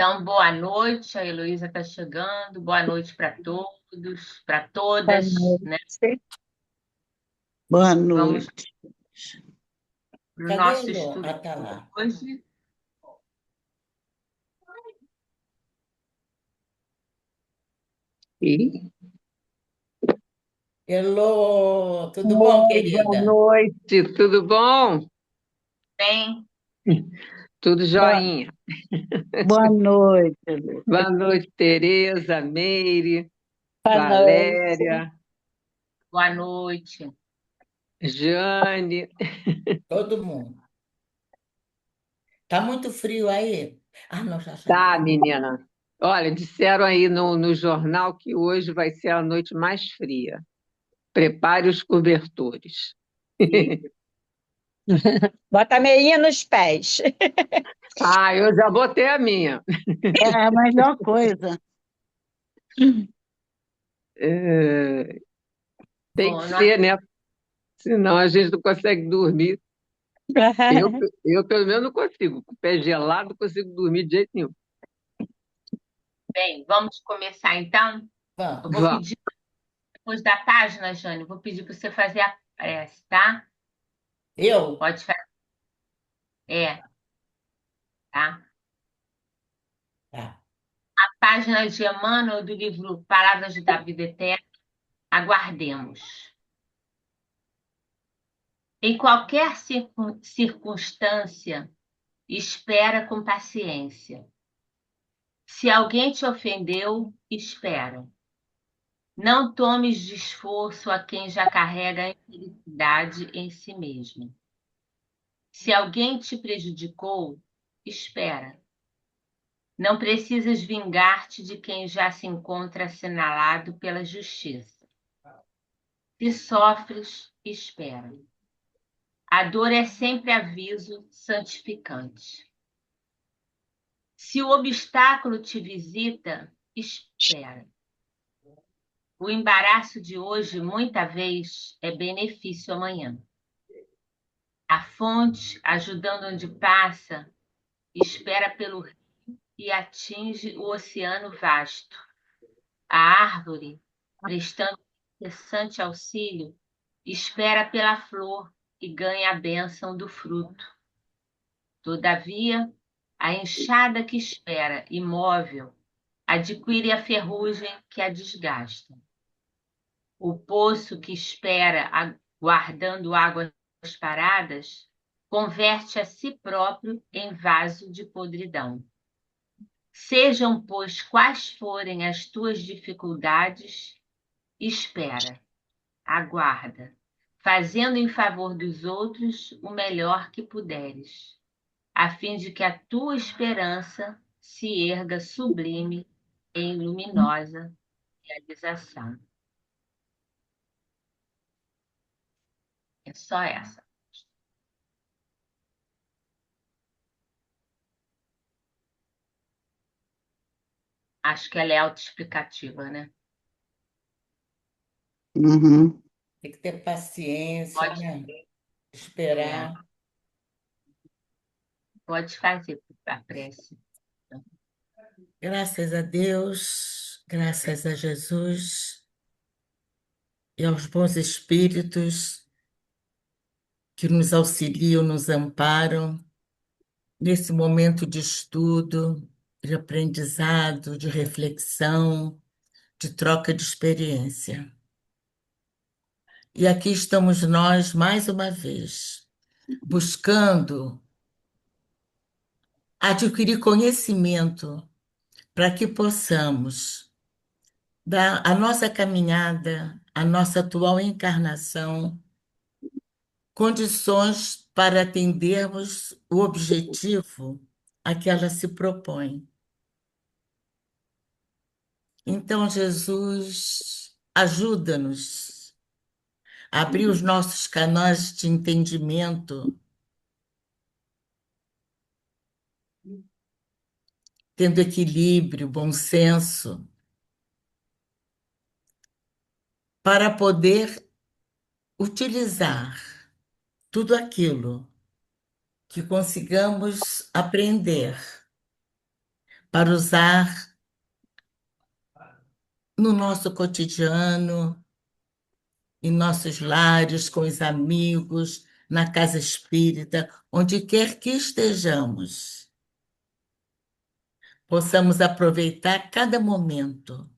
Então, boa noite, a Heloísa está chegando. Boa noite para todos, para Boa todas, né? noite. Boa Vamos noite. para o Cadê a nosso Elô? estudo Ah, tá lá. hoje. E Elô, tudo bom, Oi, boa querida? noite, tudo bom? Bem, Tudo Boa, joinha. boa noite, Elô. Boa noite, Tereza, Meire, Boa noite. Valéria, boa noite. Jane. Todo mundo. Tá muito frio aí? Ah, não, já Tá, tá. menina. Olha, disseram aí no jornal que hoje vai ser a noite mais fria. Prepare os cobertores. Bota a meinha nos pés. Ah, eu já botei a minha. É a melhor coisa. É, tem que Bom, nós, ser, né? Senão a gente não consegue dormir. Eu, pelo menos, não consigo. Com o pé gelado, não consigo dormir de jeito nenhum. bem, vamos começar então. Eu Vamos. vou Vamos. pedir, depois da página, Jane, vou pedir para você fazer a prece, tá? Eu? Pode fazer. É, tá? Tá. Página de Emmanuel do livro Palavras da Vida Eterna. Aguardemos. Em qualquer circunstância, espera com paciência. Se alguém te ofendeu, espera. Não tomes de esforço a quem já carrega a infelicidade em si mesmo. Se alguém te prejudicou, espera. Não precisas vingar-te de quem já se encontra assinalado pela justiça. Se sofres, espera. A dor é sempre aviso santificante. Se o obstáculo te visita, espera. O embaraço de hoje, muita vez, é benefício amanhã. A fonte, ajudando onde passa, espera pelo rio e atinge o oceano vasto. A árvore, prestando incessante auxílio, espera pela flor e ganha a bênção do fruto. Todavia, a enxada que espera, imóvel, adquire a ferrugem que a desgasta. O poço que espera, guardando águas paradas, converte a si próprio em vaso de podridão. Sejam, pois, quais forem as tuas dificuldades, espera, aguarda, fazendo em favor dos outros o melhor que puderes, a fim de que a tua esperança se erga sublime em luminosa realização. É só essa. Acho que ela é autoexplicativa, né? Uhum. Tem que ter paciência, Pode, né? é, Esperar. pode fazer a prece. Graças a Deus, graças a Jesus e aos bons espíritos que nos auxiliam, nos amparam nesse momento de estudo, de aprendizado, de reflexão, de troca de experiência. E aqui estamos nós, mais uma vez, buscando adquirir conhecimento para que possamos dar a nossa caminhada, a nossa atual encarnação, condições para atendermos o objetivo a que ela se propõe. Então, Jesus, ajuda-nos a abrir os nossos canais de entendimento, tendo equilíbrio, bom senso, para poder utilizar tudo aquilo que consigamos aprender para usar no nosso cotidiano, em nossos lares, com os amigos, na casa espírita, onde quer que estejamos, possamos aproveitar cada momento,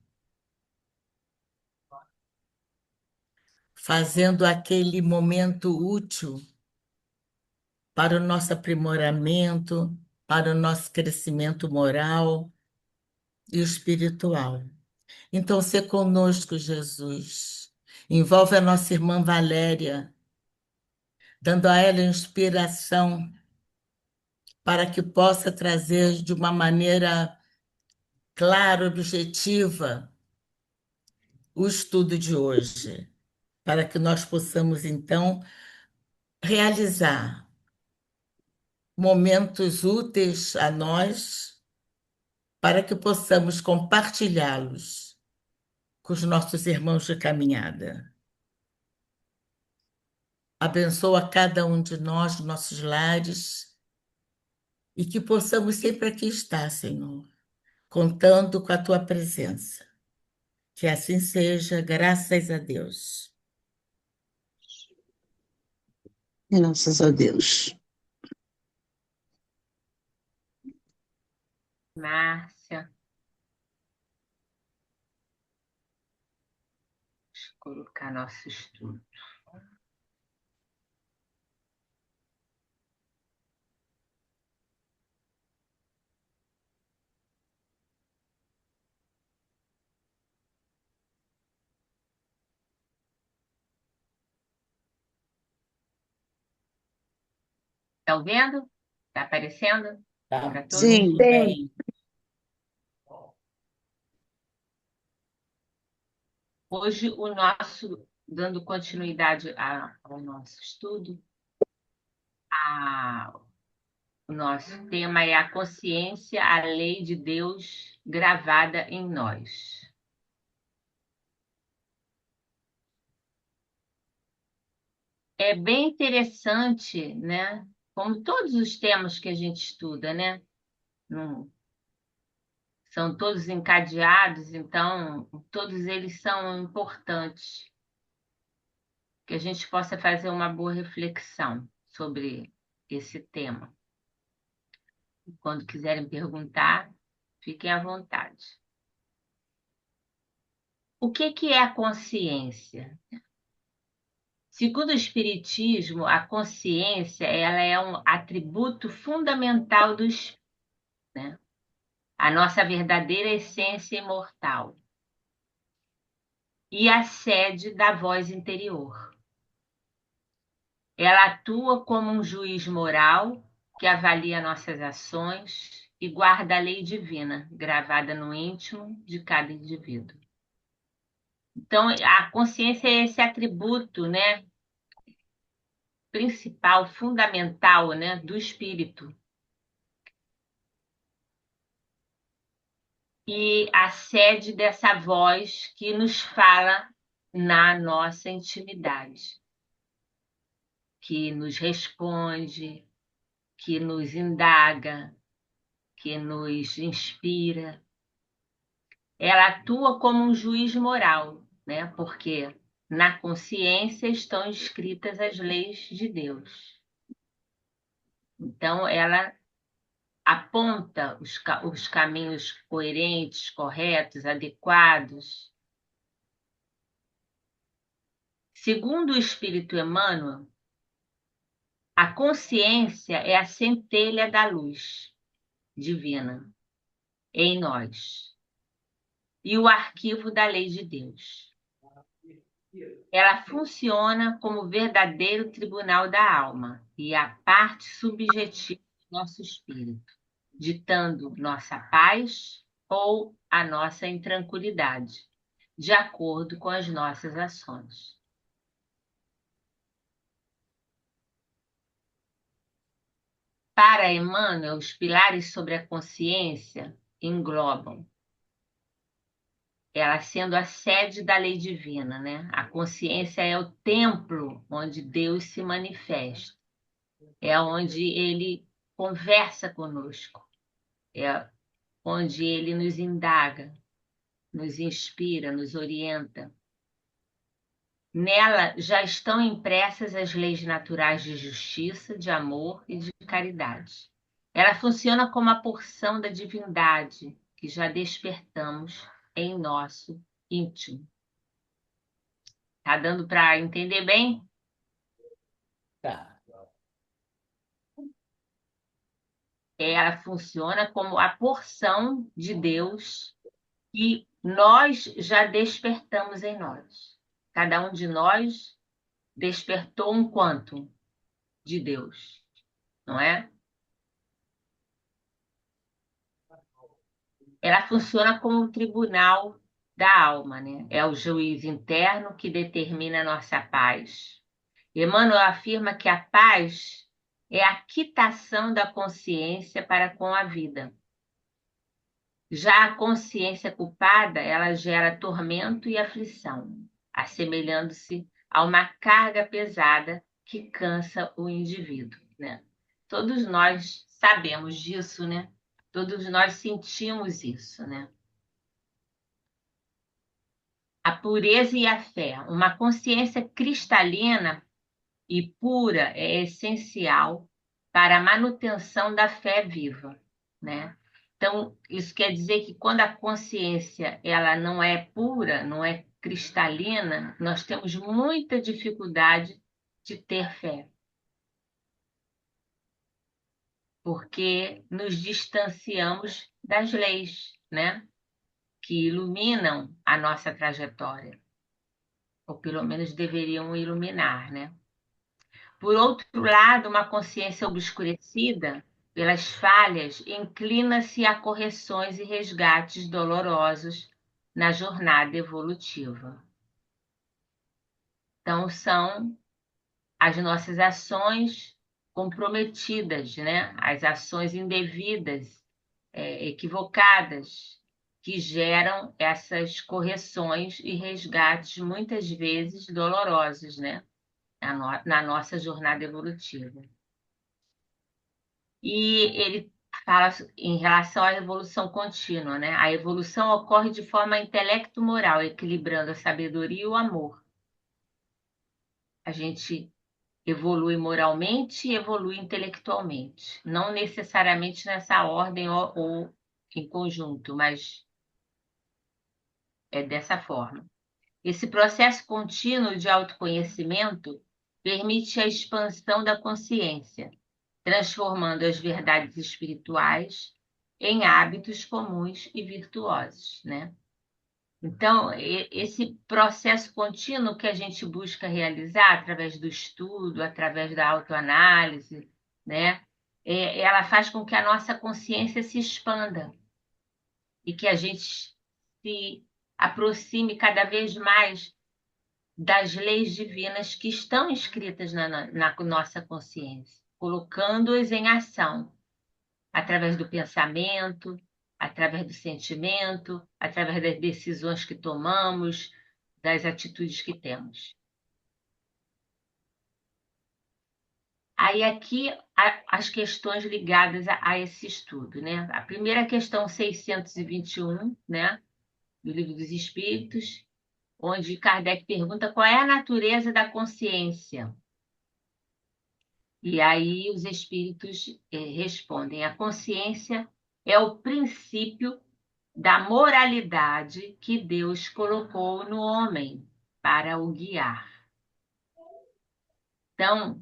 fazendo aquele momento útil para o nosso aprimoramento, para o nosso crescimento moral e espiritual. Então, se conosco, Jesus. Envolve a nossa irmã Valéria, dando a ela inspiração para que possa trazer de uma maneira clara, objetiva, o estudo de hoje, para que nós possamos, então, realizar momentos úteis a nós, para que possamos compartilhá-los com os nossos irmãos de caminhada. Abençoa cada um de nós, nossos lares, e que possamos sempre aqui estar, Senhor, contando com a tua presença. Que assim seja, graças a Deus. Graças a Deus. Márcia. Deixa eu colocar nosso estudo. Está ouvindo? Está aparecendo Tá? para todos? Sim. Bem. Hoje, dando continuidade ao nosso estudo, o nosso tema é a consciência, a lei de Deus gravada em nós. É bem interessante, né? Como todos os temas que a gente estuda, né? São todos encadeados, então todos eles são importantes, que a gente possa fazer uma boa reflexão sobre esse tema. Quando quiserem perguntar, fiquem à vontade. O que é a consciência? Segundo o Espiritismo, a consciência ela é um atributo fundamental do espírito, né? A nossa verdadeira essência imortal e a sede da voz interior. Ela atua como um juiz moral que avalia nossas ações e guarda a lei divina gravada no íntimo de cada indivíduo. Então, a consciência é esse atributo, né, principal, fundamental, né, do espírito. E a sede dessa voz que nos fala na nossa intimidade, que nos responde, que nos indaga, que nos inspira. Ela atua como um juiz moral, né? Porque na consciência estão escritas as leis de Deus. Então, ela aponta os caminhos coerentes, corretos, adequados. Segundo o Espírito Emmanuel, a consciência é a centelha da luz divina em nós e o arquivo da lei de Deus. Ela funciona como verdadeiro tribunal da alma e a parte subjetiva do nosso espírito, ditando nossa paz ou a nossa intranquilidade, de acordo com as nossas ações. Para Emmanuel, os pilares sobre a consciência englobam ela sendo a sede da lei divina, né? A consciência é o templo onde Deus se manifesta, é onde ele conversa conosco, é onde ele nos indaga, nos inspira, nos orienta. Nela já estão impressas as leis naturais de justiça, de amor e de caridade. Ela funciona como a porção da divindade que já despertamos em nosso íntimo. Tá dando para entender bem? Tá. Ela funciona como a porção de Deus que nós já despertamos em nós. Cada um de nós despertou um quantum de Deus, não é? Ela funciona como um tribunal da alma, né? É o juiz interno que determina a nossa paz. Emmanuel afirma que a paz é a quitação da consciência para com a vida. Já a consciência culpada, ela gera tormento e aflição, assemelhando-se a uma carga pesada que cansa o indivíduo, né? Todos nós sabemos disso, né? Todos nós sentimos isso, né? A pureza e a fé, uma consciência cristalina e pura é essencial para a manutenção da fé viva, né? Então, isso quer dizer que quando a consciência ela não é pura, não é cristalina, nós temos muita dificuldade de ter fé, porque nos distanciamos das leis, né? Que iluminam a nossa trajetória, ou pelo menos deveriam iluminar, né? Por outro lado, uma consciência obscurecida pelas falhas inclina-se a correções e resgates dolorosos na jornada evolutiva. Então, são as nossas ações comprometidas, né? As ações indevidas, equivocadas, que geram essas correções e resgates, muitas vezes dolorosos, né? Na nossa jornada evolutiva. E ele fala em relação à evolução contínua, né? A evolução ocorre de forma intelecto-moral, equilibrando a sabedoria e o amor. A gente evolui moralmente e evolui intelectualmente. Não necessariamente nessa ordem ou em conjunto, mas é dessa forma. Esse processo contínuo de autoconhecimento permite a expansão da consciência, transformando as verdades espirituais em hábitos comuns e virtuosos, né? Então, esse processo contínuo que a gente busca realizar através do estudo, através da autoanálise, né? Ela faz com que a nossa consciência se expanda e que a gente se aproxime cada vez mais das leis divinas que estão escritas na nossa consciência, colocando-as em ação, através do pensamento, através do sentimento, através das decisões que tomamos, das atitudes que temos. Aí aqui as questões ligadas a esse estudo, né? A primeira questão 621, né, do Livro dos Espíritos, onde Kardec pergunta qual é a natureza da consciência. E aí os espíritos respondem: a consciência é o princípio da moralidade que Deus colocou no homem para o guiar. Então,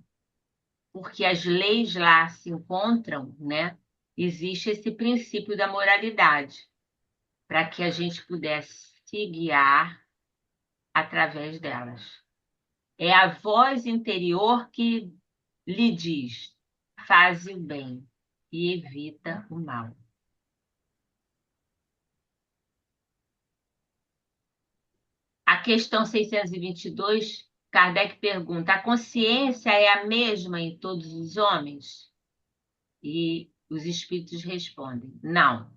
porque as leis lá se encontram, né? Existe esse princípio da moralidade, para que a gente pudesse se guiar através delas. É a voz interior que lhe diz: faze o bem e evita o mal. A questão 622, Kardec pergunta: a consciência é a mesma em todos os homens? E os espíritos respondem: não.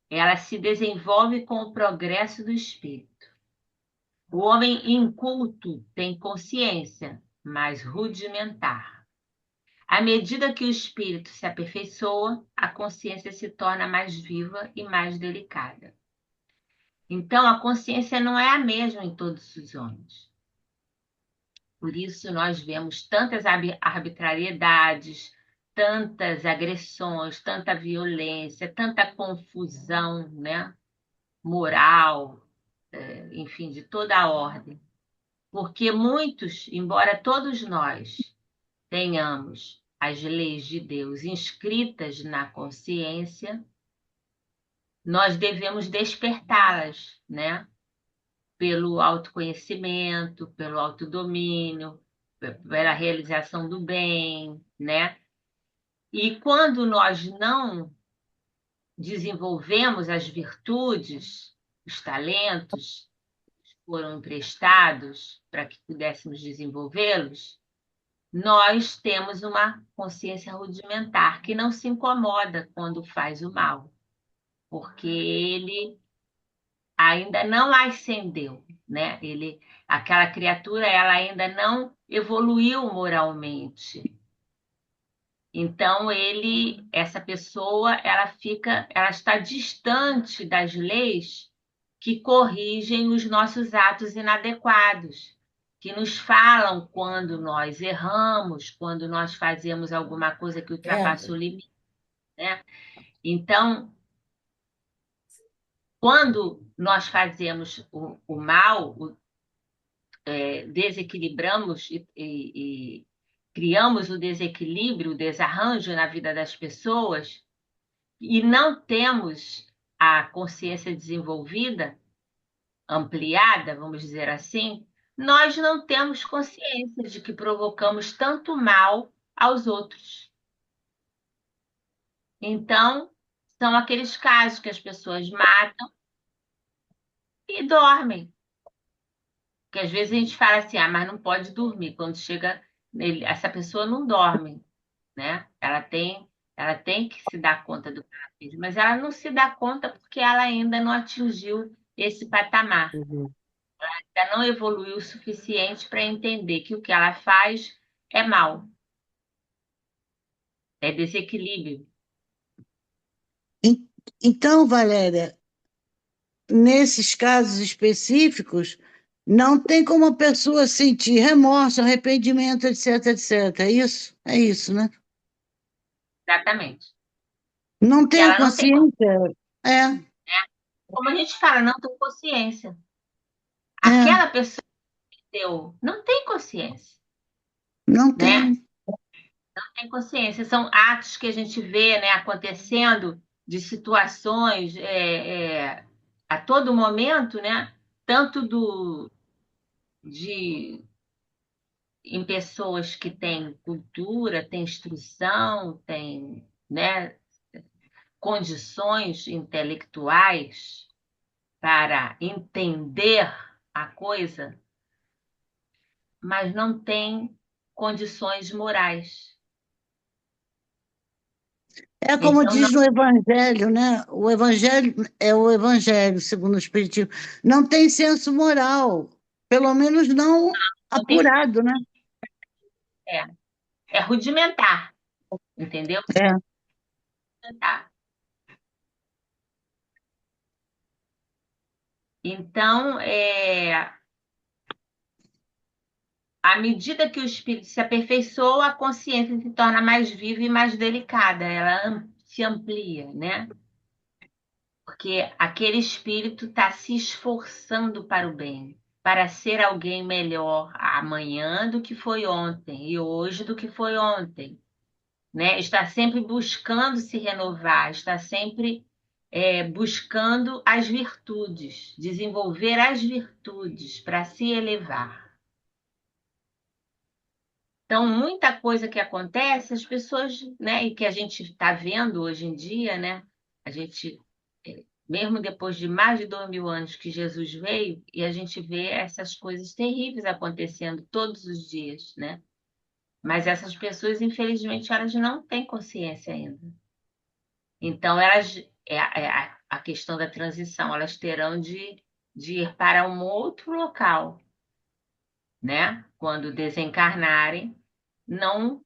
Ela se desenvolve com o progresso do espírito. O homem inculto tem consciência, mas rudimentar. À medida que o espírito se aperfeiçoa, a consciência se torna mais viva e mais delicada. Então, a consciência não é a mesma em todos os homens. Por isso, nós vemos tantas arbitrariedades, tantas agressões, tanta violência, tanta confusão, né? Moral, enfim, de toda a ordem. Porque muitos, embora todos nós tenhamos as leis de Deus inscritas na consciência, nós devemos despertá-las, né? Pelo autoconhecimento, pelo autodomínio, pela realização do bem, né? E quando nós não desenvolvemos as virtudes, os talentos que foram emprestados para que pudéssemos desenvolvê-los, nós temos uma consciência rudimentar que não se incomoda quando faz o mal, porque ele ainda não ascendeu, né? Aquela criatura, ela ainda não evoluiu moralmente. Então essa pessoa, ela está distante das leis que corrigem os nossos atos inadequados, que nos falam quando nós erramos, quando nós fazemos alguma coisa que ultrapassa o limite, né? Então, quando nós fazemos o mal, desequilibramos e criamos o desequilíbrio, o desarranjo na vida das pessoas e não temos a consciência desenvolvida, ampliada, vamos dizer assim, nós não temos consciência de que provocamos tanto mal aos outros. Então, são aqueles casos que as pessoas matam e dormem. Que às vezes a gente fala assim, mas não pode dormir. Quando chega nele, essa pessoa não dorme, né? Ela tem que se dar conta do que ela fez, mas ela não se dá conta porque ela ainda não atingiu esse patamar, Uhum. ainda não evoluiu o suficiente para entender que o que ela faz é mal, é desequilíbrio. En- Então, Valéria, nesses casos específicos, não tem como a pessoa sentir remorso, arrependimento, etc, etc. É isso, né? Exatamente. Não Porque tem a ela não tem, consciência. É, como a gente fala, não tem consciência. é, Aquela pessoa que deu, não tem consciência, não né? tem. Tem consciência, são atos que a gente vê, né, acontecendo de situações a todo momento, né, tanto de em pessoas que têm cultura, têm instrução, têm, né, condições intelectuais para entender a coisa, mas não têm condições morais. É como Então, não diz no Evangelho, né? O Evangelho é o Evangelho, segundo o Espiritismo. Não tem senso moral, pelo menos não não tem, apurado, né? é, é rudimentar, entendeu? É. Rudimentar. Então, à medida que o espírito se aperfeiçoa, a consciência se torna mais viva e mais delicada, ela se amplia, né? Porque aquele espírito está se esforçando para o bem, para ser alguém melhor amanhã do que foi ontem e hoje do que foi ontem, né? Está sempre buscando se renovar, está sempre buscando as virtudes, desenvolver as virtudes para se elevar. Então, muita coisa que acontece, as pessoas, né, e que a gente está vendo hoje em dia, né, a gente, mesmo depois de mais de 2000 anos que Jesus veio, e a gente vê essas coisas terríveis acontecendo todos os dias, né? Mas essas pessoas, infelizmente, elas não têm consciência ainda. Então, a questão da transição, elas terão de ir para um outro local, né? Quando desencarnarem, não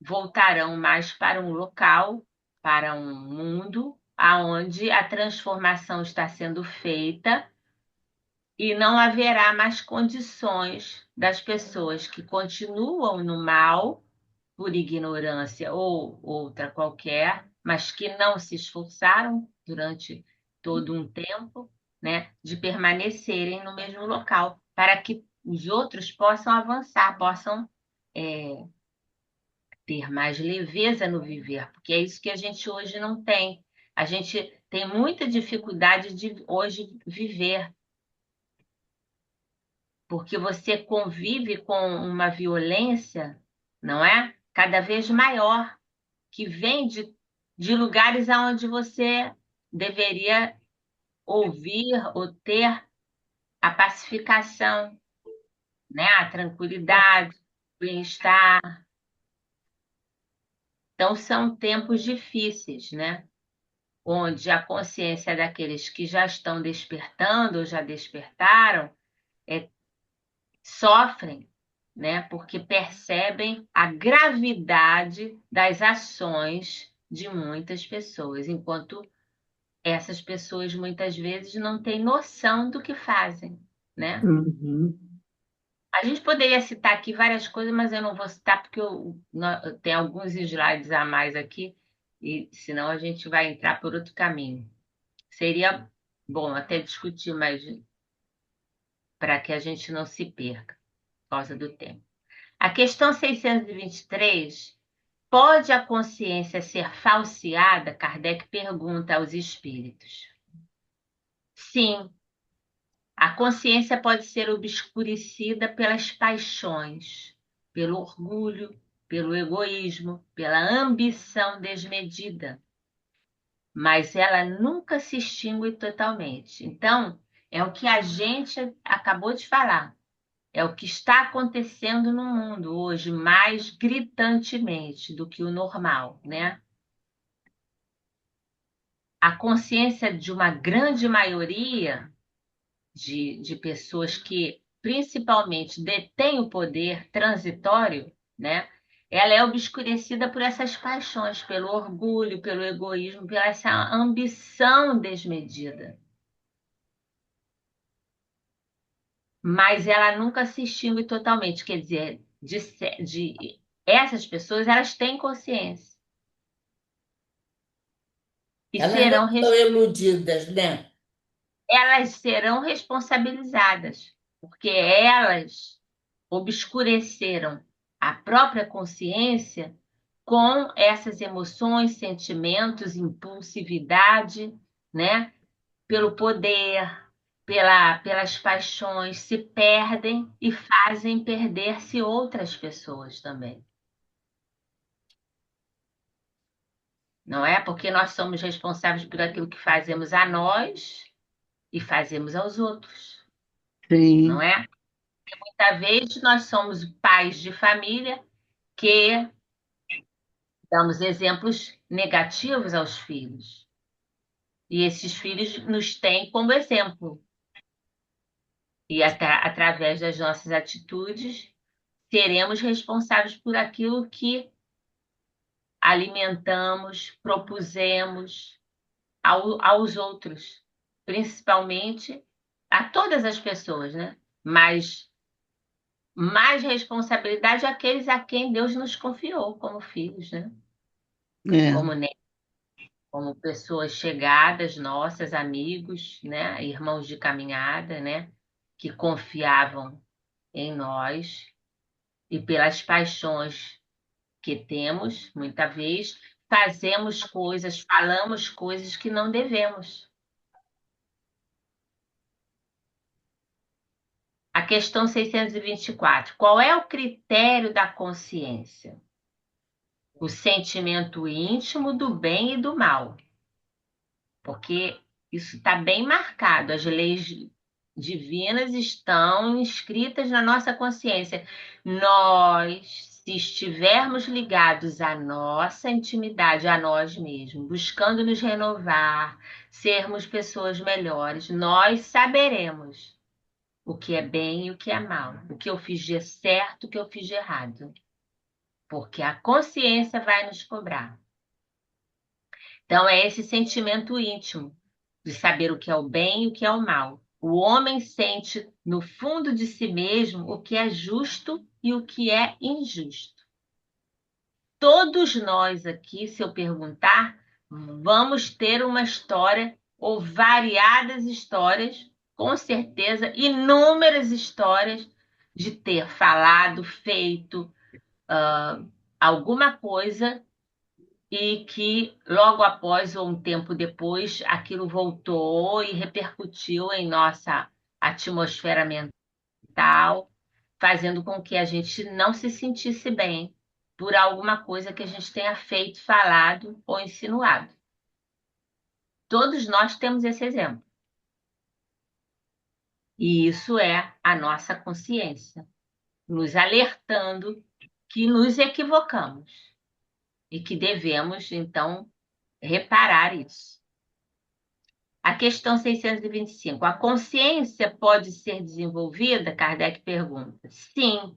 voltarão mais para um local, para um mundo aonde a transformação está sendo feita e não haverá mais condições das pessoas que continuam no mal por ignorância ou outra qualquer, mas que não se esforçaram durante todo um tempo, né, de permanecerem no mesmo local, para que os outros possam avançar, possam ter mais leveza no viver, porque é isso que a gente hoje não tem. A gente tem muita dificuldade de hoje viver, porque você convive com uma violência, não é? Cada vez maior, que vem de lugares aonde você deveria ouvir ou ter a pacificação, né? A tranquilidade, o bem-estar. Então, são tempos difíceis, né? Onde a consciência daqueles que já estão despertando ou já despertaram sofrem, né? Porque percebem a gravidade das ações de muitas pessoas, enquanto essas pessoas muitas vezes não têm noção do que fazem, né? Uhum. A gente poderia citar aqui várias coisas, mas eu não vou citar porque tem alguns slides a mais aqui, e senão a gente vai entrar por outro caminho. Seria bom até discutir, mas para que a gente não se perca por causa do tempo. A questão 623, pode a consciência ser falseada? Kardec pergunta aos espíritos. Sim, a consciência pode ser obscurecida pelas paixões, pelo orgulho, pelo egoísmo, pela ambição desmedida, mas ela nunca se extingue totalmente. Então, é o que a gente acabou de falar. É o que está acontecendo no mundo hoje, mais gritantemente do que o normal, né? A consciência de uma grande maioria de pessoas que, principalmente, detêm o poder transitório, né? Ela é obscurecida por essas paixões, pelo orgulho, pelo egoísmo, pela essa ambição desmedida. Mas ela nunca se extingue totalmente, quer dizer, essas pessoas, elas têm consciência e Elas não serão, são iludidas, né? elas serão responsabilizadas, porque elas obscureceram a própria consciência com essas emoções, sentimentos, impulsividade, né? Pelo poder, pelas paixões, se perdem e fazem perder-se outras pessoas também. Não é? Porque nós somos responsáveis por aquilo que fazemos a nós e fazemos aos outros, não Sim, é? Muitas vezes nós somos pais de família que damos exemplos negativos aos filhos. E esses filhos nos têm como exemplo. E através das nossas atitudes, seremos responsáveis por aquilo que alimentamos, propusemos aos outros, principalmente a todas as pessoas, né? Mas mais responsabilidade àqueles a quem Deus nos confiou como filhos, né? é. Como netos, como pessoas chegadas, nossas, amigos, né? Irmãos de caminhada, né? Que confiavam em nós e pelas paixões que temos, muitas vezes, fazemos coisas, falamos coisas que não devemos. A questão 624. Qual é o critério da consciência? O sentimento íntimo do bem e do mal. Porque isso está bem marcado. As leis divinas estão inscritas na nossa consciência. Nós, se estivermos ligados à nossa intimidade, a nós mesmos, buscando nos renovar, sermos pessoas melhores, nós saberemos o que é bem e o que é mal, o que eu fiz de certo, o que eu fiz de errado. porque a consciência vai nos cobrar. Então, é esse sentimento íntimo de saber o que é o bem e o que é o mal. O homem sente no fundo de si mesmo o que é justo e o que é injusto. Todos nós aqui, se eu perguntar, vamos ter uma história ou variadas histórias, com certeza, inúmeras histórias de ter falado, feito alguma coisa e que logo após ou um tempo depois aquilo voltou e repercutiu em nossa atmosfera mental, fazendo com que a gente não se sentisse bem por alguma coisa que a gente tenha feito, falado ou insinuado. Todos nós temos esse exemplo. E isso é a nossa consciência, nos alertando que nos equivocamos e que devemos, então, reparar isso. A questão 625. A consciência pode ser desenvolvida? Kardec pergunta. Sim,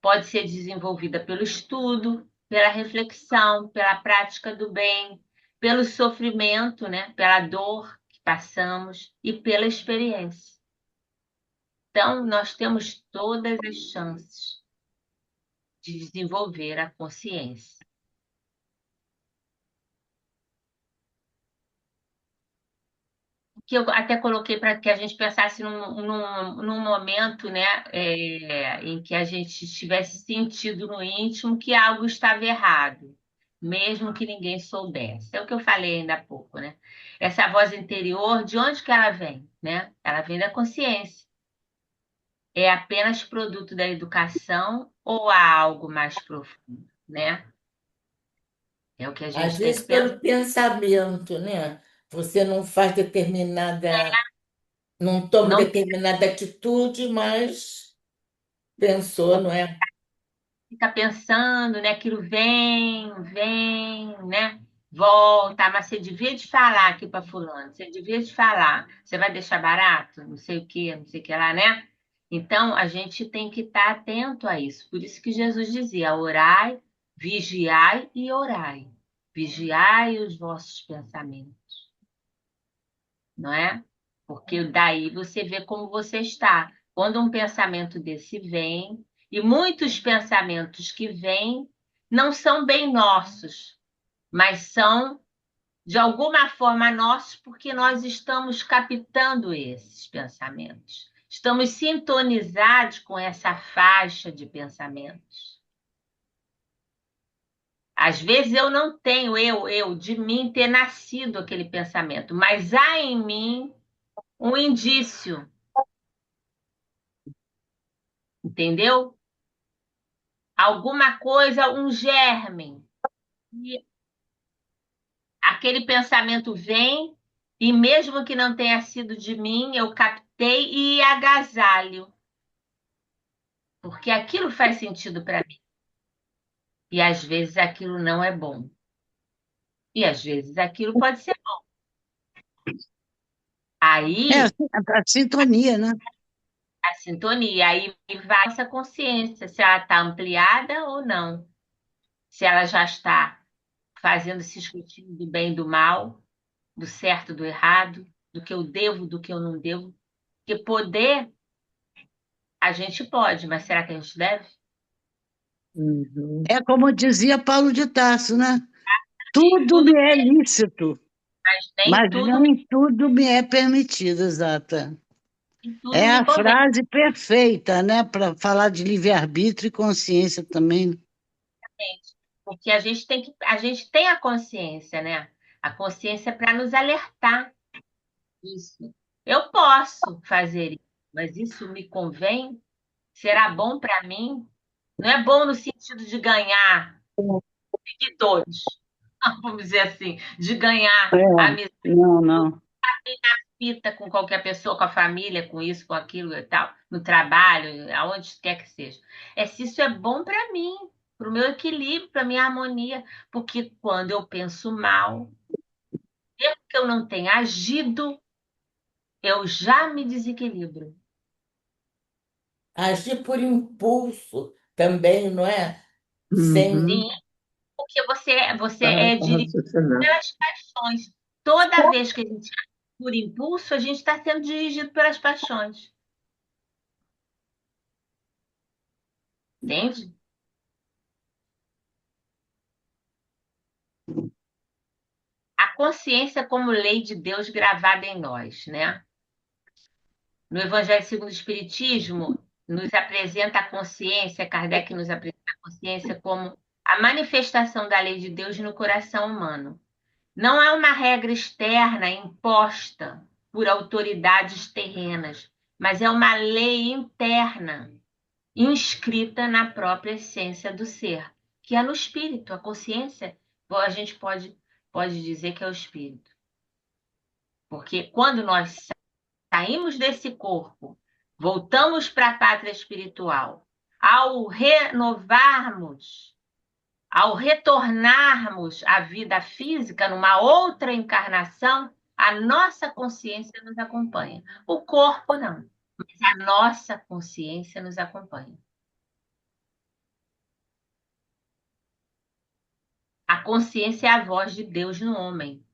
pode ser desenvolvida pelo estudo, pela reflexão, pela prática do bem, pelo sofrimento, né? Pela dor que passamos e pela experiência. Então, nós temos todas as chances de desenvolver a consciência. Que eu até coloquei para que a gente pensasse num momento, né, em que a gente tivesse sentido no íntimo que algo estava errado, mesmo que ninguém soubesse. É o que eu falei ainda há pouco, né? Essa voz interior, de onde que ela vem, né? Ela vem da consciência. É apenas produto da educação ou há algo mais profundo, né? É o que a Às gente tem que vezes, pensar. pelo pensamento, né? Você não faz determinada, não toma Não determinada atitude, mas pensou, não é? fica pensando, né? Aquilo vem, né? Volta, mas você devia de falar aqui para fulano, você devia de falar. Você vai deixar barato? Não sei o quê, não sei o que lá, né? Então, a gente tem que estar atento a isso. Por isso que Jesus dizia: orai, vigiai e orai. Vigiai os vossos pensamentos, não é? Porque daí você vê como você está. Quando um pensamento desse vem, e muitos pensamentos que vêm não são bem nossos, mas são de alguma forma nossos porque nós estamos captando esses pensamentos. Estamos sintonizados com essa faixa de pensamentos. Às vezes eu não tenho, de mim ter nascido aquele pensamento, mas há em mim um indício, entendeu? Alguma coisa, um germe. E aquele pensamento vem, e mesmo que não tenha sido de mim, eu captei e agasalho, porque aquilo faz sentido para mim. E às vezes aquilo não é bom. E às vezes aquilo pode ser bom. É Aí, a sintonia, né? a sintonia, aí vai essa consciência, se ela está ampliada ou não. Se ela já está fazendo esse escrutínio do bem e do mal, do certo, do errado, do que eu devo, do que eu não devo. Porque poder, a gente pode, mas será que a gente deve? Uhum. É como dizia Paulo de Tarso, né? Tudo Tudo, me é lícito, mas mas nem tudo me é permitido, exata. nem tudo É me a convém. frase perfeita, né, para falar de livre-arbítrio e consciência também. Porque a gente tem a consciência, né? A consciência para nos alertar disso. Eu posso fazer isso, mas isso me convém? Será bom para mim? Não é bom no sentido de ganhar seguidores, vamos dizer assim, de É, ganhar amizade, não, não. fita com qualquer pessoa, com a família, com isso, com aquilo e tal, no trabalho, aonde quer que seja. É se isso é bom para mim, para o meu equilíbrio, para a minha harmonia, porque quando eu penso mal, mesmo que eu não tenha agido, eu já me desequilibro. Agir por impulso também, não é? sem Sim, porque você é Para dirigido raciocinar. pelas paixões. Toda vez que a gente age por impulso, a gente está sendo dirigido pelas paixões. Entende? A consciência como lei de Deus gravada em nós, né? No Evangelho segundo o Espiritismo, nos apresenta a consciência, Kardec nos apresenta a consciência como a manifestação da lei de Deus no coração humano. Não é uma regra externa imposta por autoridades terrenas, mas é uma lei interna, inscrita na própria essência do ser, que é no espírito, a consciência, a gente pode dizer que é o espírito. Porque quando nós saímos desse corpo, voltamos para a pátria espiritual, ao renovarmos, ao retornarmos à vida física numa outra encarnação, a nossa consciência nos acompanha. O corpo não, mas a nossa consciência nos acompanha. A consciência é a voz de Deus no homem.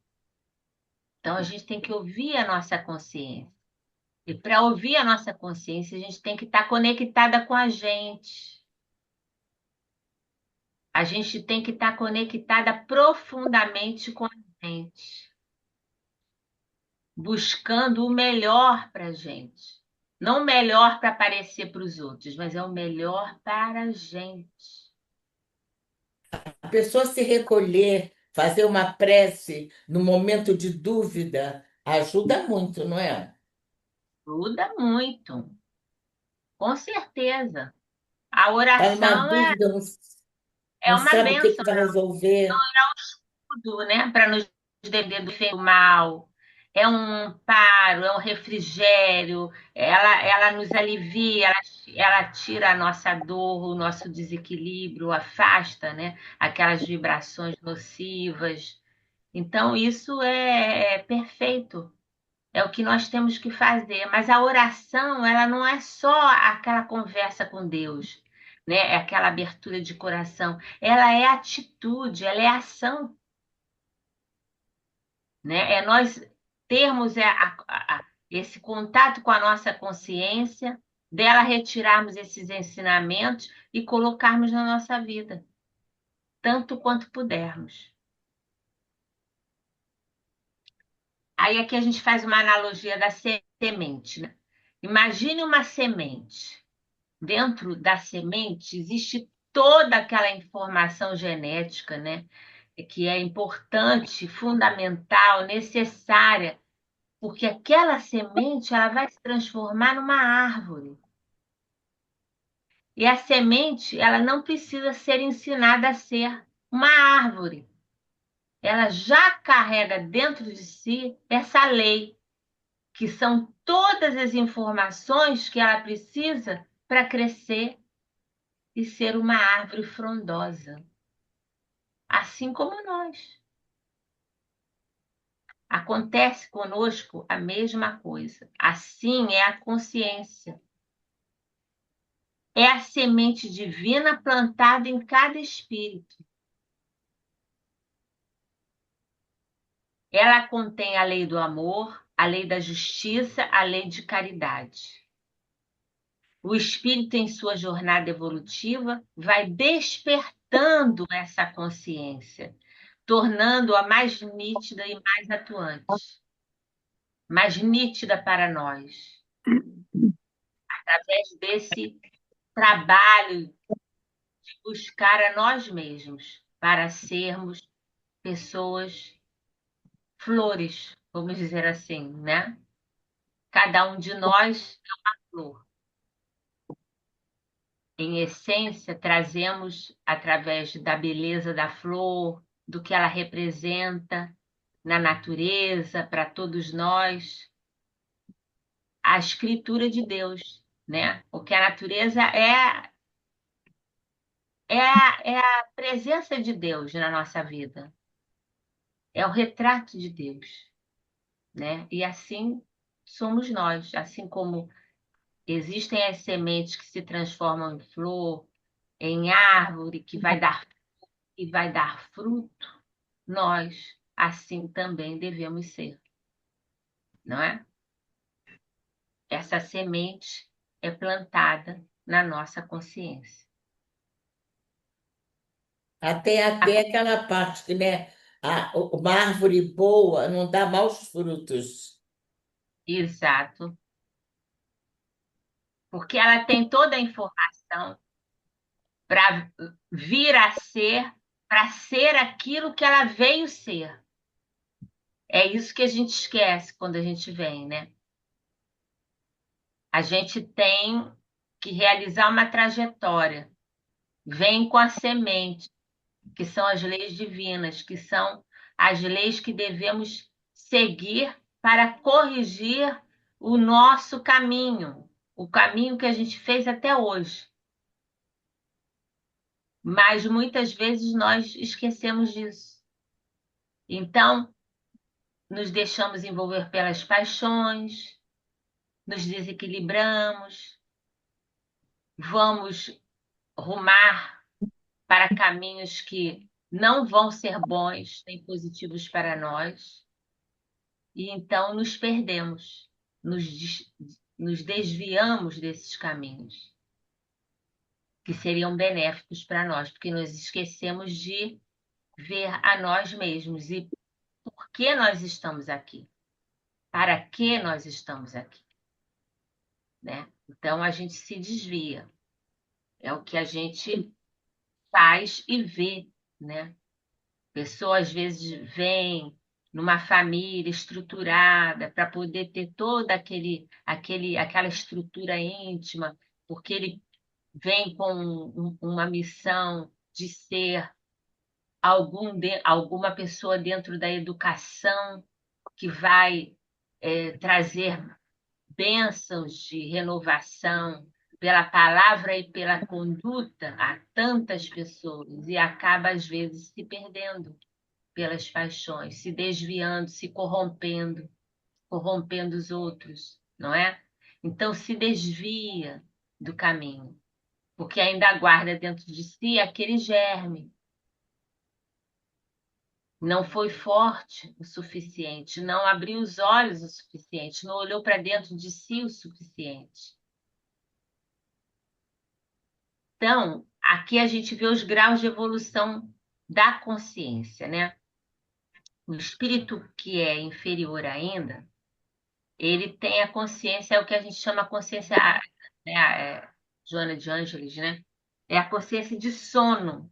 Então a gente tem que ouvir a nossa consciência. E para ouvir a nossa consciência, a gente tem que estar conectada com a gente. A gente tem que estar conectada profundamente com a gente, buscando o melhor para a gente. Não o melhor para aparecer para os outros, mas é o melhor para a gente. a pessoa se recolher, fazer uma prece no momento de dúvida, ajuda muito, não é? Ajuda muito, com certeza. A Está numa oração dúvida, é não uma sabe o que bênção, que vai resolver. tudo, né? Para nos defender do mal. É um amparo, é um refrigério, ela nos alivia, ela tira a nossa dor, o nosso desequilíbrio, afasta, né? Aquelas vibrações nocivas. Então, isso é perfeito, é o que nós temos que fazer. Mas a oração, ela não é só aquela conversa com Deus, né? É aquela abertura de coração. Ela é atitude, ela é ação, né? É nós termos esse contato com a nossa consciência, dela retirarmos esses ensinamentos e colocarmos na nossa vida, tanto quanto pudermos. Aí aqui a gente faz uma analogia da semente, né? Imagine uma semente. Dentro da semente existe toda aquela informação genética, né? Que é importante, fundamental, necessária, porque aquela semente ela vai se transformar numa árvore. E a semente, ela não precisa ser ensinada a ser uma árvore. Ela já carrega dentro de si essa lei, que são todas as informações que ela precisa para crescer e ser uma árvore frondosa, assim como nós. Acontece conosco a mesma coisa. Assim é a consciência. É a semente divina plantada em cada espírito. Ela contém a lei do amor, a lei da justiça, a lei de caridade. O espírito, em sua jornada evolutiva, vai despertando essa consciência, tornando-a mais nítida e mais atuante, mais nítida para nós, através desse trabalho de buscar a nós mesmos, para sermos pessoas flores, vamos dizer assim, né? Cada um de nós é uma flor. Em essência, trazemos, através da beleza da flor, do que ela representa na natureza, para todos nós, a escritura de Deus, né? O que a natureza é a presença de Deus na nossa vida, é o retrato de Deus, né? E assim somos nós, assim como existem as sementes que se transformam em flor, em árvore que vai dar fruto, nós assim também devemos ser, não é? Essa semente é plantada na nossa consciência. Até aquela parte que, né, uma árvore boa não dá maus frutos. Exato. Porque ela tem toda a informação para vir a ser, para ser aquilo que ela veio ser. É isso que a gente esquece quando a gente vem, né? A gente tem que realizar uma trajetória. Vem com a semente, que são as leis divinas, que são as leis que devemos seguir para corrigir o nosso caminho, o caminho que a gente fez até hoje. Mas muitas vezes nós esquecemos disso. Então, nos deixamos envolver pelas paixões, nos desequilibramos, vamos rumar para caminhos que não vão ser bons nem positivos para nós, e então nos perdemos, nos desviamos desses caminhos que seriam benéficos para nós, porque nós esquecemos de ver a nós mesmos e por que nós estamos aqui, para que nós estamos aqui, né? Então a gente se desvia, é o que a gente faz e vê, né? Pessoa às vezes vem numa família estruturada para poder ter toda aquela estrutura íntima, porque ele vem com uma missão de ser alguma pessoa dentro da educação que vai trazer bênçãos de renovação pela palavra e pela conduta a tantas pessoas e acaba, às vezes, se perdendo pelas paixões, se desviando, se corrompendo, corrompendo os outros, não é? Então, se desvia do caminho, porque ainda guarda dentro de si aquele germe. Não foi forte o suficiente, não abriu os olhos o suficiente, não olhou para dentro de si o suficiente. Então, aqui a gente vê os graus de evolução da consciência, né? O espírito que é inferior ainda, ele tem a consciência, é o que a gente chama consciência, né? Joana de Ângeles, né? É a consciência de sono,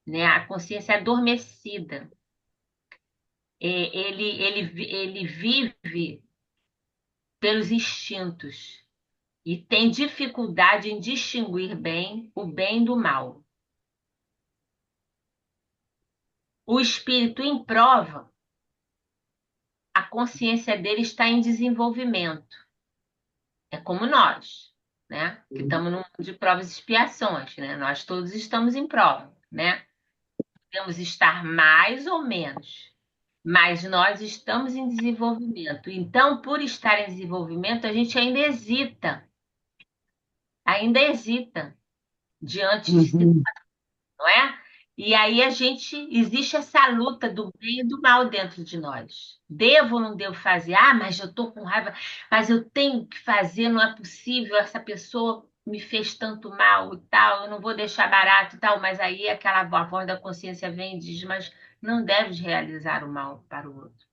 né? A consciência adormecida. Ele vive pelos instintos e tem dificuldade em distinguir bem o bem do mal. O espírito em prova, a consciência dele está em desenvolvimento. É como nós, né? Que estamos num mundo de provas e expiações, né? Nós todos estamos em prova, né? Podemos estar mais ou menos, mas nós estamos em desenvolvimento. Então, por estar em desenvolvimento, a gente ainda hesita diante de si, não é? E aí existe essa luta do bem e do mal dentro de nós. Devo ou não devo fazer? Ah, mas eu estou com raiva, mas eu tenho que fazer, não é possível, essa pessoa me fez tanto mal e tal, eu não vou deixar barato e tal, mas aí aquela voz da consciência vem e diz, mas não deves realizar o mal para o outro,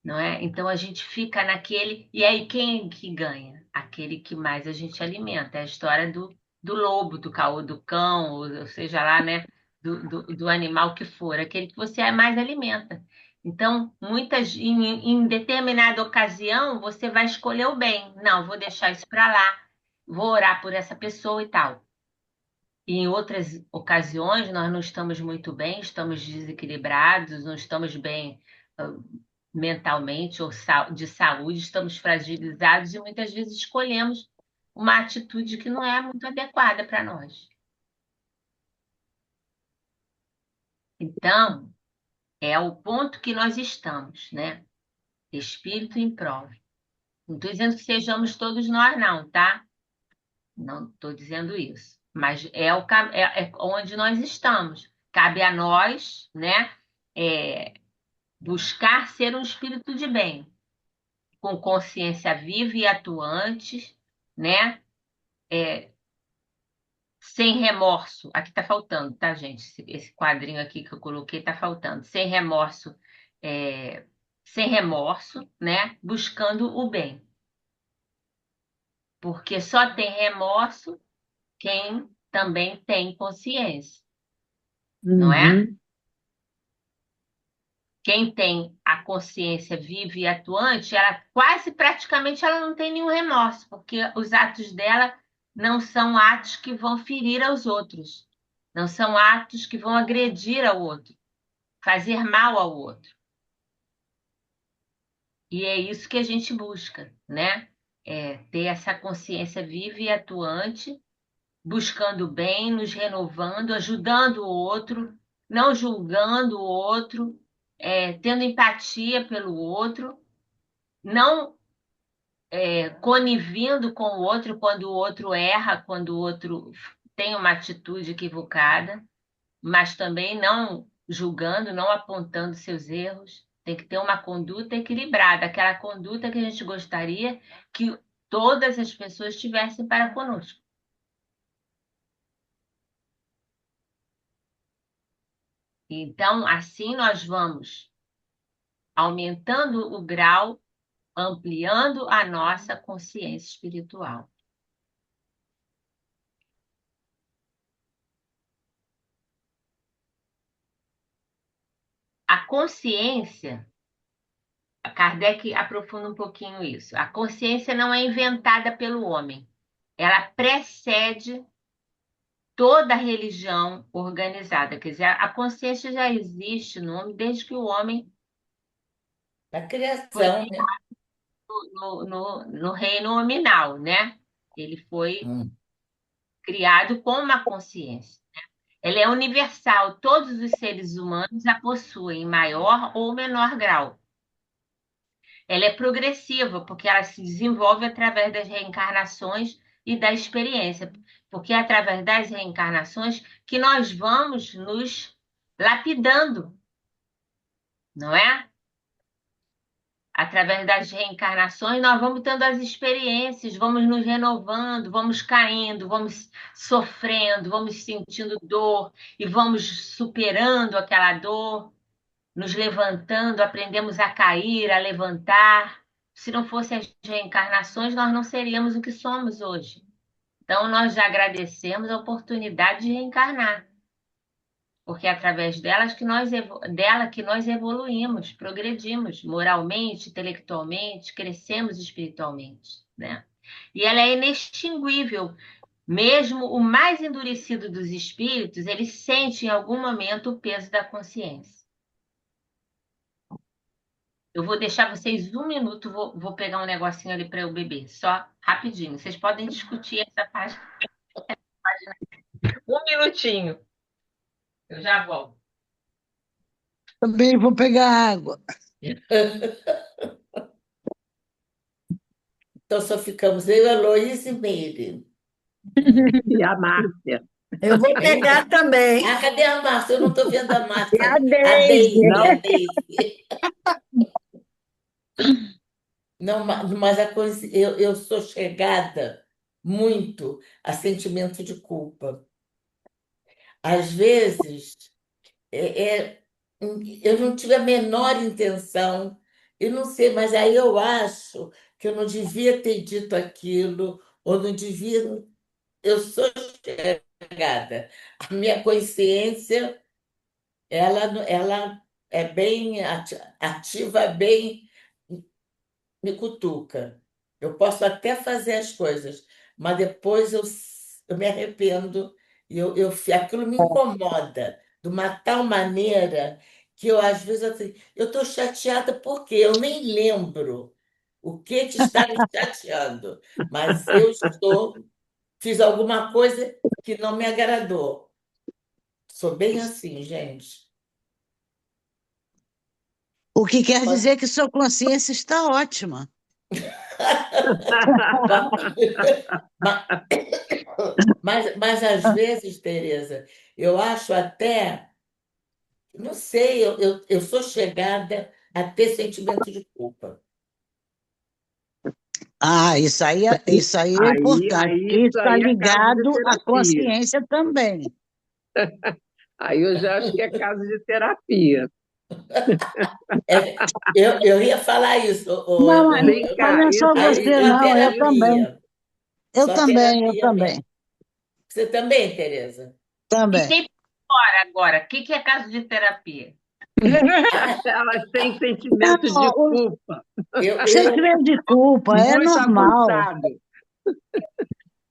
não é? Então a gente fica naquele, e aí quem que ganha? Aquele que mais a gente alimenta. É a história do lobo, do caô do cão, ou seja lá, né? Do animal que for, aquele que você mais alimenta. Então, em determinada ocasião, você vai escolher o bem. Não, vou deixar isso para lá, vou orar por essa pessoa e tal. E em outras ocasiões, nós não estamos muito bem, estamos desequilibrados, não estamos bem ah, mentalmente ou de saúde, estamos fragilizados e muitas vezes escolhemos uma atitude que não é muito adequada para nós. Então, é o ponto que nós estamos, né? Espírito em prova. Não estou dizendo que sejamos todos nós, não, tá? Não estou dizendo isso. mas é onde nós estamos. Cabe a nós, né, buscar ser um espírito de bem, com consciência viva e atuante, né, sem remorso. Aqui está faltando, tá, gente? Esse quadrinho aqui que eu coloquei está faltando. Sem remorso, é, sem remorso, né, buscando o bem. Porque só tem remorso quem também tem consciência, não é? Uhum. Quem tem a consciência viva e atuante, ela quase praticamente ela não tem nenhum remorso, porque os atos dela não são atos que vão ferir aos outros, não são atos que vão agredir ao outro, fazer mal ao outro. E é isso que a gente busca, né? É ter essa consciência viva e atuante, buscando o bem, nos renovando, ajudando o outro, não julgando o outro, tendo empatia pelo outro, não conivindo com o outro quando o outro erra, quando o outro tem uma atitude equivocada, mas também não julgando, não apontando seus erros. Tem que ter uma conduta equilibrada, aquela conduta que a gente gostaria que todas as pessoas tivessem para conosco. Então, assim nós vamos aumentando o grau, ampliando a nossa consciência espiritual. A consciência, a Kardec aprofunda um pouquinho isso. A consciência não é inventada pelo homem. Ela precede toda a religião organizada. Quer dizer, a consciência já existe no homem desde que o homem Da foi criação, né? no reino nominal, né? Ele foi Hum. criado com uma consciência. Ela é universal, todos os seres humanos a possuem em maior ou menor grau. Ela é progressiva, porque ela se desenvolve através das reencarnações e da experiência, porque é através das reencarnações que nós vamos nos lapidando, não é? Através das reencarnações, nós vamos tendo as experiências, vamos nos renovando, vamos caindo, vamos sofrendo, vamos sentindo dor e vamos superando aquela dor, nos levantando, aprendemos a cair, a levantar. Se não fossem as reencarnações, nós não seríamos o que somos hoje. Então, nós já agradecemos a oportunidade de reencarnar, porque é através dela que nós evoluímos, progredimos moralmente, intelectualmente, crescemos espiritualmente, né? E ela é inextinguível. Mesmo o mais endurecido dos espíritos, ele sente em algum momento o peso da consciência. Eu vou deixar vocês um minuto, vou pegar um negocinho ali para eu beber, só rapidinho. Vocês podem discutir essa página. Um minutinho, eu já volto. Também vou pegar água. Então só ficamos eu, Heloísa e Meire. E a Márcia. Eu vou pegar também. Ah, cadê a Márcia? Eu não estou vendo a Márcia. É a A Deise. Deise, Não? a Deise. Não, mas eu sou chegada muito a sentimento de culpa. Às vezes, é, é, eu não tive a menor intenção, eu não sei, mas aí eu acho que eu não devia ter dito aquilo, ou não devia. Eu sou chegada. A minha consciência, ela é bem ativa, bem me cutuca. Eu posso até fazer as coisas, mas depois eu me arrependo e aquilo me incomoda de uma tal maneira que eu, às vezes, eu estou chateada porque eu nem lembro o que está me chateando, mas fiz alguma coisa que não me agradou. Sou bem assim, gente. O que quer dizer que sua consciência está ótima. Mas, Mas às vezes, Tereza, eu acho até, não sei, eu sou chegada a ter sentimento de culpa. Ah, isso aí é importante, porque Isso está aí é caso de ligado à terapia. consciência também. Aí eu já acho que é caso de terapia. É, eu ia falar isso, Não, Vem mas não cá, é só aí você, só não, eu também. terapia, só Eu terapia também, mesmo. Você também, Tereza? também. Fiquei fora agora. O que é caso de terapia? Ah, elas têm sentimento Não, de culpa, eu sentimento de culpa é muito normal. aguçado.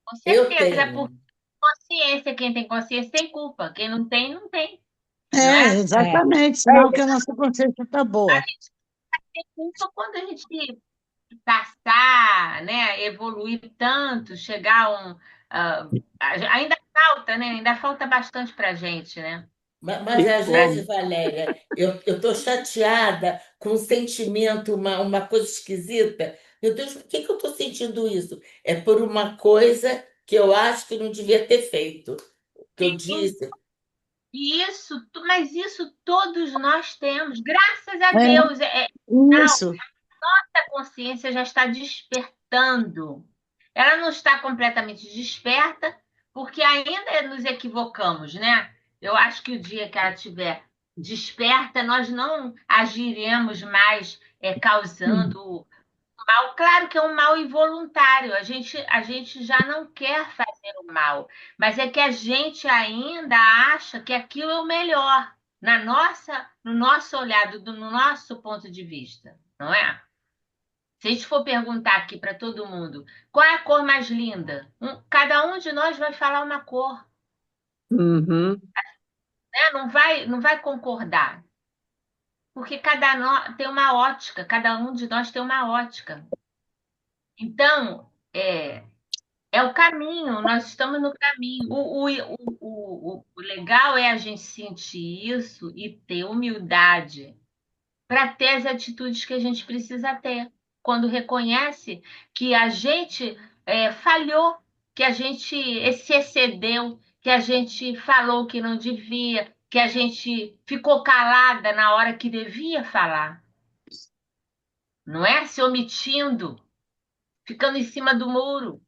Com Eu certeza, é por tenho. consciência. Quem tem consciência tem culpa. Quem não tem, não tem. Não É, é? exatamente, sinal que a nossa consciência está boa. Tem culpa quando a gente passar, né, evoluir tanto, chegar a um. Ainda falta, né? Ainda falta bastante para a gente, né? Mas E às como? vezes, Valéria, eu estou chateada com um sentimento, uma coisa esquisita. Meu Deus, por que que eu estou sentindo isso? É por uma coisa que eu acho que não devia ter feito. Que eu disse. Mas isso todos nós temos, graças a É, Deus. isso, A consciência já está despertando. Ela não está completamente desperta, porque ainda nos equivocamos, né? Eu acho que o dia que ela estiver desperta, nós não agiremos mais causando mal. Claro que é um mal involuntário, a gente já não quer fazer o mal, mas é que a gente ainda acha que aquilo é o melhor, no nosso olhar, no nosso ponto de vista, não é? Se a gente for perguntar aqui para todo mundo qual é a cor mais linda, cada um de nós vai falar uma cor, Uhum, né? Não vai concordar, porque tem uma ótica, cada um de nós tem uma ótica. Então, é o caminho, nós estamos no caminho. O legal é a gente sentir isso e ter humildade para ter as atitudes que a gente precisa ter. Quando reconhece que a gente falhou, que a gente se excedeu, que a gente falou que não devia, que a gente ficou calada na hora que devia falar, não é? Se omitindo, ficando em cima do muro,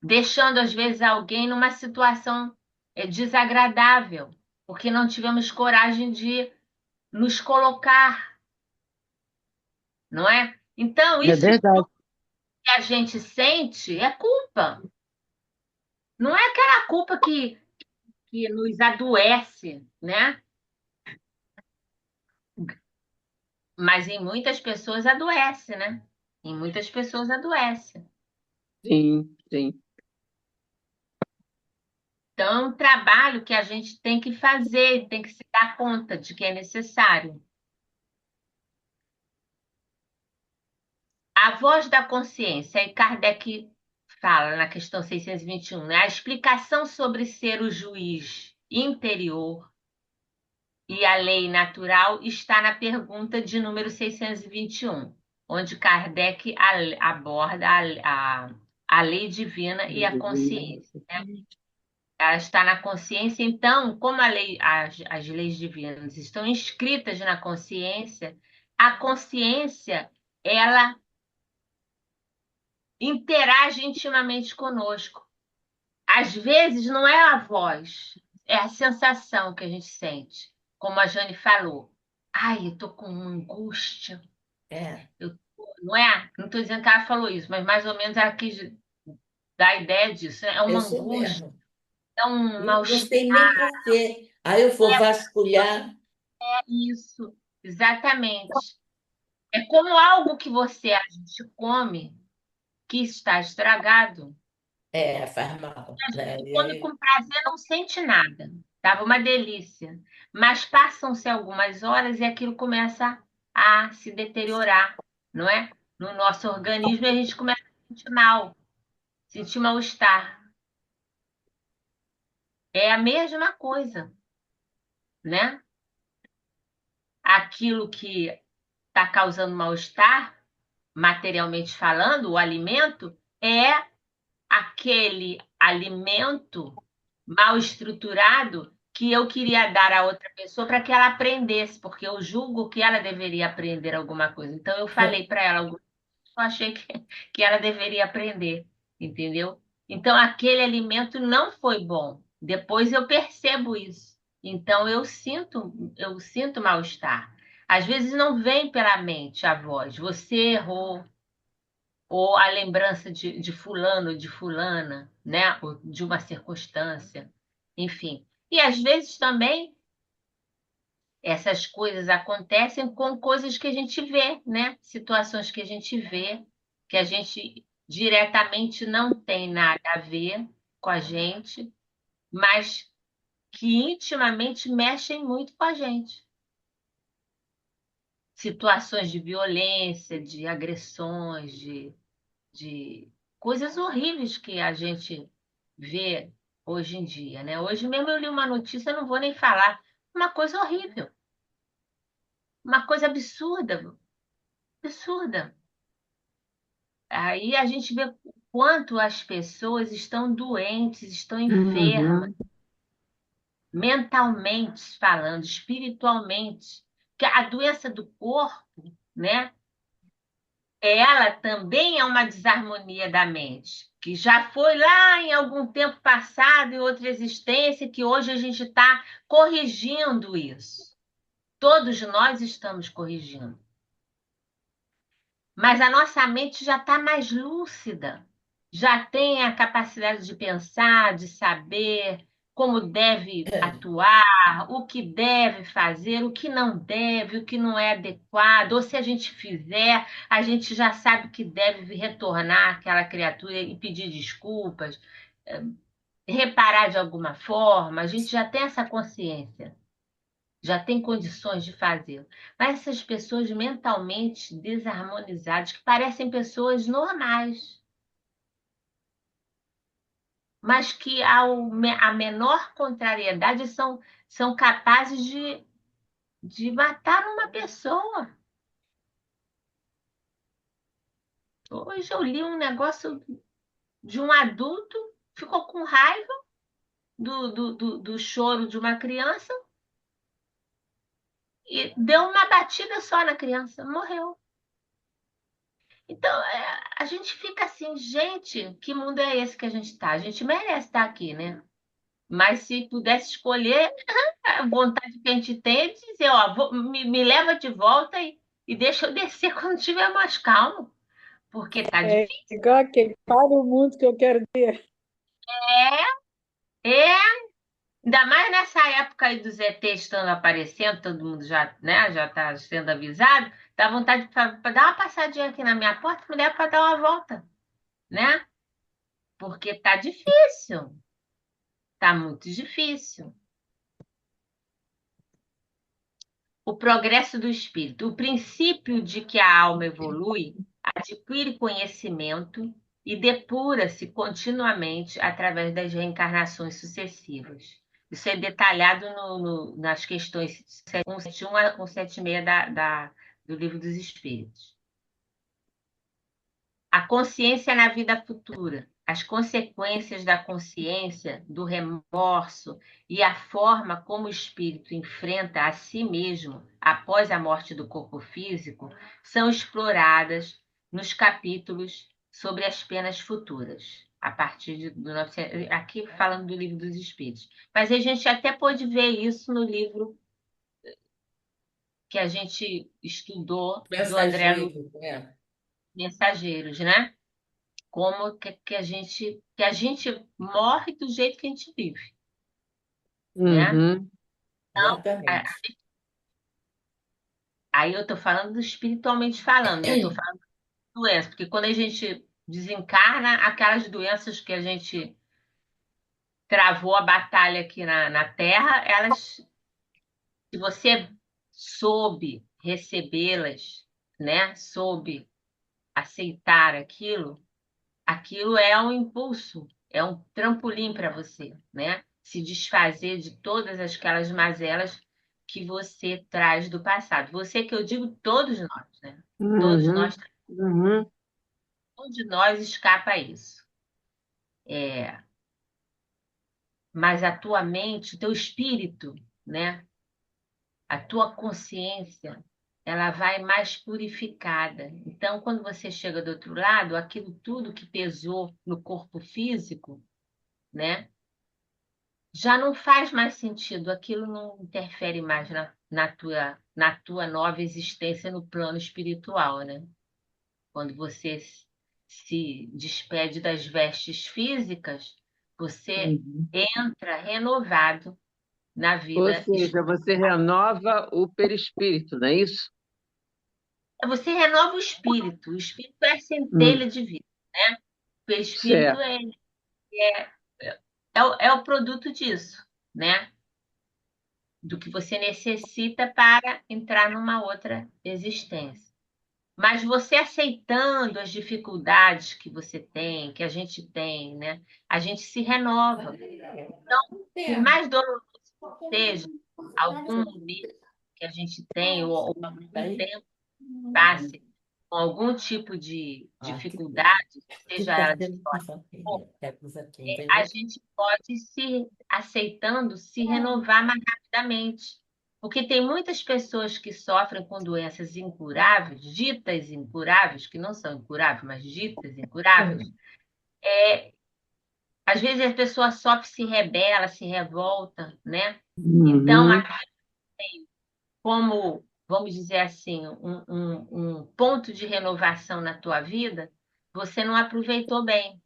deixando às vezes alguém numa situação desagradável, porque não tivemos coragem de nos colocar, não é? Então, é isso verdade. que a gente sente é culpa. Não é aquela culpa que nos adoece, né? Mas em muitas pessoas adoece, né? Em muitas pessoas adoece. sim, sim. Então, é um trabalho que a gente tem que fazer, tem que se dar conta de que é necessário. A voz da consciência, e Kardec fala na questão 621, né? A explicação sobre ser o juiz interior e a lei natural está na pergunta de número 621, onde Kardec aborda a lei divina e a consciência, né? Ela está na consciência, então, como as leis divinas estão inscritas na consciência, a consciência, ela interage intimamente conosco. Às vezes não é a voz, é a sensação que a gente sente. Como a Jane falou. Ai, eu tô com uma angústia. É, Não é? Não estou dizendo que ela falou isso, mas mais ou menos ela quis dar a ideia disso. É é uma isso angústia, mesmo. é um Não mal-estar. sei nem por quê. Aí eu vou vasculhar. Isso, exatamente. É como algo que a gente come, que está estragado. É, faz mal, A né? gente E come aí, com prazer, não sente nada. Tava uma delícia. Mas passam-se algumas horas e aquilo começa a se deteriorar, não é? No nosso organismo e a gente começa a sentir mal, sentir mal-estar. É a mesma coisa, né? Aquilo que está causando mal-estar, materialmente falando, o alimento, é aquele alimento mal estruturado que eu queria dar a outra pessoa para que ela aprendesse, porque eu julgo que ela deveria aprender alguma coisa. Então eu falei para ela, eu achei que ela deveria aprender, entendeu? Então aquele alimento não foi bom. Depois eu percebo isso. Então eu sinto mal-estar. Às vezes não vem pela mente a voz, você errou, ou a lembrança de fulano, de fulana, né? Ou de uma circunstância, enfim. E às vezes também essas coisas acontecem com coisas que a gente vê, né? Situações que a gente vê, que a gente diretamente não tem nada a ver com a gente, mas que intimamente mexem muito com a gente. Situações de violência, de agressões, de coisas horríveis que a gente vê hoje em dia, né? Hoje mesmo eu li uma notícia, eu não vou nem falar, uma coisa horrível, uma coisa absurda, absurda. Aí a gente vê o quanto as pessoas estão doentes, estão enfermas, Uhum. mentalmente falando, espiritualmente, que a doença do corpo, né? Ela também é uma desarmonia da mente, que já foi lá em algum tempo passado, em outra existência, que hoje a gente está corrigindo isso. Todos nós estamos corrigindo. Mas a nossa mente já está mais lúcida, já tem a capacidade de pensar, de saber como deve atuar, o que deve fazer, o que não deve, o que não é adequado, ou se a gente fizer, a gente já sabe que deve retornar àquela criatura e pedir desculpas, reparar de alguma forma, a gente já tem essa consciência, já tem condições de fazê-lo. Mas essas pessoas mentalmente desarmonizadas, que parecem pessoas normais, mas que a menor contrariedade são capazes de matar uma pessoa. Hoje eu li um negócio de um adulto, ficou com raiva do choro de uma criança e deu uma batida só na criança, morreu. Então, a gente fica assim, gente, que mundo é esse que a gente está? A gente merece estar aqui, né? Mas se pudesse escolher, a vontade que a gente tem é de dizer, ó, me leva de volta e deixa eu descer quando estiver mais calmo, porque tá É difícil. igual aquele para o mundo que eu quero ver. É, ainda mais nessa época aí dos ETs estando aparecendo, todo mundo já, né, já está sendo avisado, dá vontade para dar uma passadinha aqui na minha porta, me leva para dar uma volta, né? Porque tá difícil. Tá muito difícil. O progresso do espírito, o princípio de que a alma evolui, adquire conhecimento e depura-se continuamente através das reencarnações sucessivas. Isso é detalhado nas questões 171 a 176 do Livro dos Espíritos. A consciência na vida futura, as consequências da consciência, do remorso e a forma como o espírito enfrenta a si mesmo após a morte do corpo físico são exploradas nos capítulos sobre as penas futuras, a partir do 900, aqui falando do Livro dos Espíritos. Mas a gente até pôde ver isso no livro que a gente estudou do André Luiz, Mensageiro, é. Mensageiros, né? Como que a gente morre do jeito que a gente vive, né? Uhum. Então, Exatamente. aí eu estou falando espiritualmente falando, né? Estou falando de doença, porque quando a gente desencarna, aquelas doenças que a gente travou a batalha aqui na Terra, elas, se você soube recebê-las, né? Soube aceitar aquilo, aquilo é um impulso, é um trampolim para você, né? Se desfazer de todas aquelas mazelas que você traz do passado. Você que eu digo todos nós, né? Todos Uhum. nós, Uhum. um de nós escapa a isso. mas a tua mente, o teu espírito, né? A tua consciência, ela vai mais purificada. Então, quando você chega do outro lado, aquilo tudo que pesou no corpo físico, né? Já não faz mais sentido, aquilo não interfere mais na tua nova existência no plano espiritual, né? Quando você se despede das vestes físicas, você Uhum. entra renovado na Ou vida seja, espiritual. você renova o perispírito, não é isso? Você renova o espírito é a Hum, centelha de vida, né? O perispírito certo. é o produto disso, né? Do que você necessita para entrar numa outra existência. Mas você aceitando as dificuldades que você tem, que a gente tem, né? A gente se renova. Então, por mais doloroso que seja, algum momento que a gente tem, ou algum tempo que passe com algum tipo de dificuldade, seja ela de sorte ou não, a gente pode se aceitando, se renovar mais rapidamente. Porque tem muitas pessoas que sofrem com doenças incuráveis, ditas incuráveis, que não são incuráveis, mas ditas incuráveis. Às vezes a pessoa sofre, se rebela, se revolta, né? Então, Uhum. como, vamos dizer assim, um ponto de renovação na tua vida, você não aproveitou bem.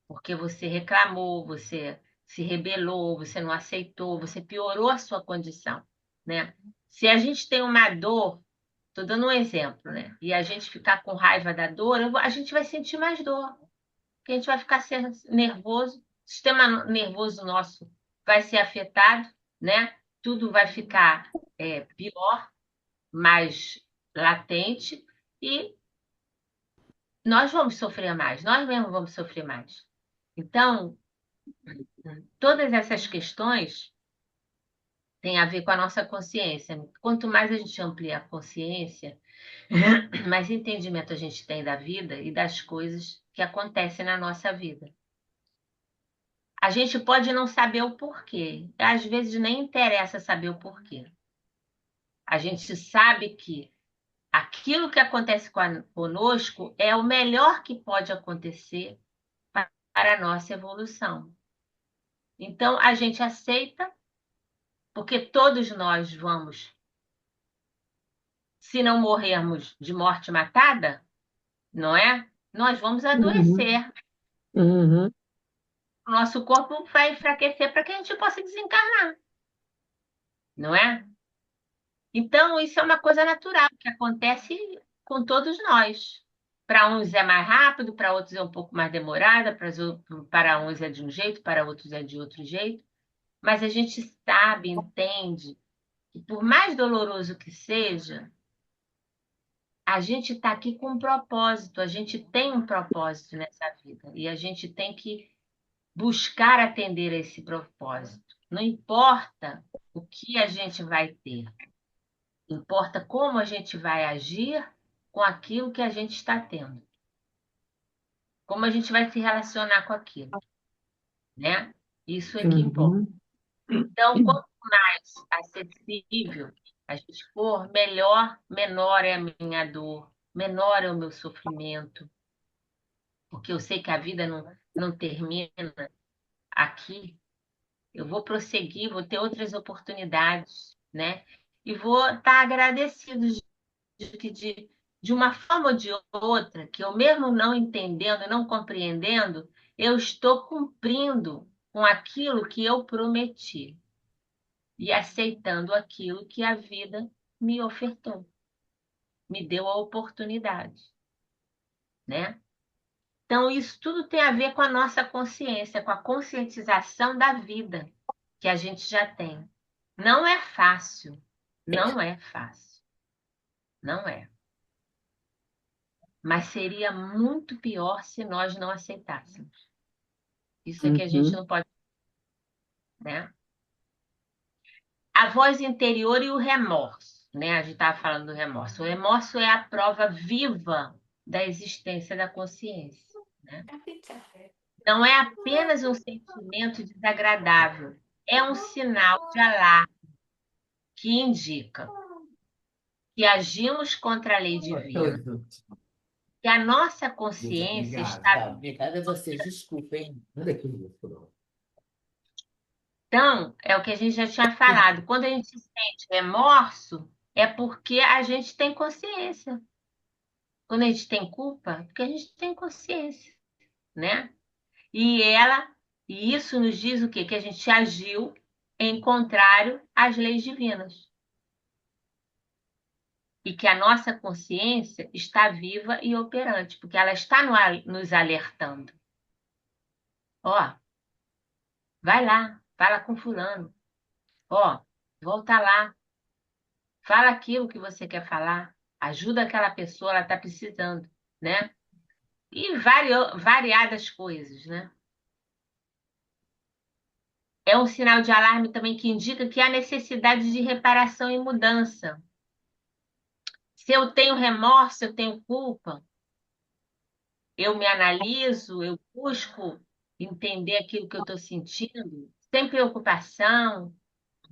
Porque você reclamou, você se rebelou, você não aceitou, você piorou a sua condição, né? Se a gente tem uma dor, estou dando um exemplo, né? E a gente ficar com raiva da dor, a gente vai sentir mais dor, porque a gente vai ficar nervoso, o sistema nervoso nosso vai ser afetado, né? Tudo vai ficar pior, mais latente, e nós vamos sofrer mais, nós mesmos vamos sofrer mais. Então, todas essas questões têm a ver com a nossa consciência. Quanto mais a gente amplia a consciência, mais entendimento a gente tem da vida e das coisas que acontecem na nossa vida. A gente pode não saber o porquê, às vezes nem interessa saber o porquê. A gente sabe que aquilo que acontece conosco é o melhor que pode acontecer para a nossa evolução. Então, a gente aceita, porque todos nós vamos, se não morrermos de morte matada, não é? Nós vamos Uhum. adoecer. Uhum. O nosso corpo vai enfraquecer para que a gente possa desencarnar, não é? Então, isso é uma coisa natural que acontece com todos nós. Para uns é mais rápido, para outros é um pouco mais demorada, para uns é de um jeito, para outros é de outro jeito. Mas a gente sabe, entende, que por mais doloroso que seja, a gente está aqui com um propósito, a gente tem um propósito nessa vida e a gente tem que buscar atender a esse propósito. Não importa o que a gente vai ter, importa como a gente vai agir com aquilo que a gente está tendo, como a gente vai se relacionar com aquilo, né? Isso é que importa. Uhum. Então, quanto mais acessível a gente for, melhor, menor é a minha dor, menor é o meu sofrimento, porque eu sei que a vida não termina aqui. Eu vou prosseguir, vou ter outras oportunidades, né? E vou estar agradecido de uma forma ou de outra, que eu mesmo não entendendo, não compreendendo, eu estou cumprindo com aquilo que eu prometi e aceitando aquilo que a vida me ofertou, me deu a oportunidade, né? Então, isso tudo tem a ver com a nossa consciência, com a conscientização da vida que a gente já tem. Não é fácil, não é fácil, não é. Mas seria muito pior se nós não aceitássemos. Isso é que a gente Uhum. não pode, né? A voz interior e o remorso, né? A gente estava falando do remorso. O remorso é a prova viva da existência da consciência, né? Não é apenas um sentimento desagradável, é um sinal de alarme que indica que agimos contra a lei divina, que a nossa consciência está. Obrigada a vocês, desculpem. Então, é o que a gente já tinha falado. Quando a gente sente remorso, é porque a gente tem consciência. Quando a gente tem culpa, é porque a gente tem consciência, né? E e isso nos diz o quê? Que a gente agiu em contrário às leis divinas. E que a nossa consciência está viva e operante, porque ela está nos alertando. Ó, vai lá, fala com fulano. Ó, volta lá, fala aquilo que você quer falar. Ajuda aquela pessoa, ela está precisando, né? E variadas coisas, né? É um sinal de alarme também que indica que há necessidade de reparação e mudança. Se eu tenho remorso, eu tenho culpa, eu me analiso, eu busco entender aquilo que eu estou sentindo, sem preocupação,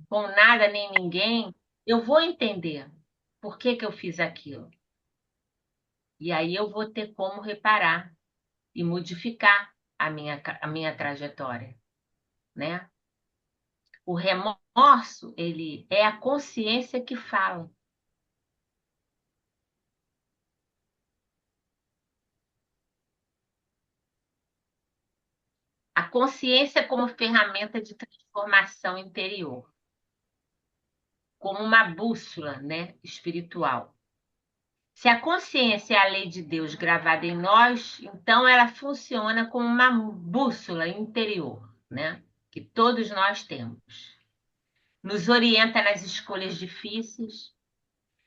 com nada nem ninguém, eu vou entender por que que eu fiz aquilo. E aí eu vou ter como reparar e modificar a minha trajetória, né? O remorso, ele é a consciência que fala. A consciência como ferramenta de transformação interior, como uma bússola, né, espiritual. Se a consciência é a lei de Deus gravada em nós, então ela funciona como uma bússola interior, né, que todos nós temos. Nos orienta nas escolhas difíceis,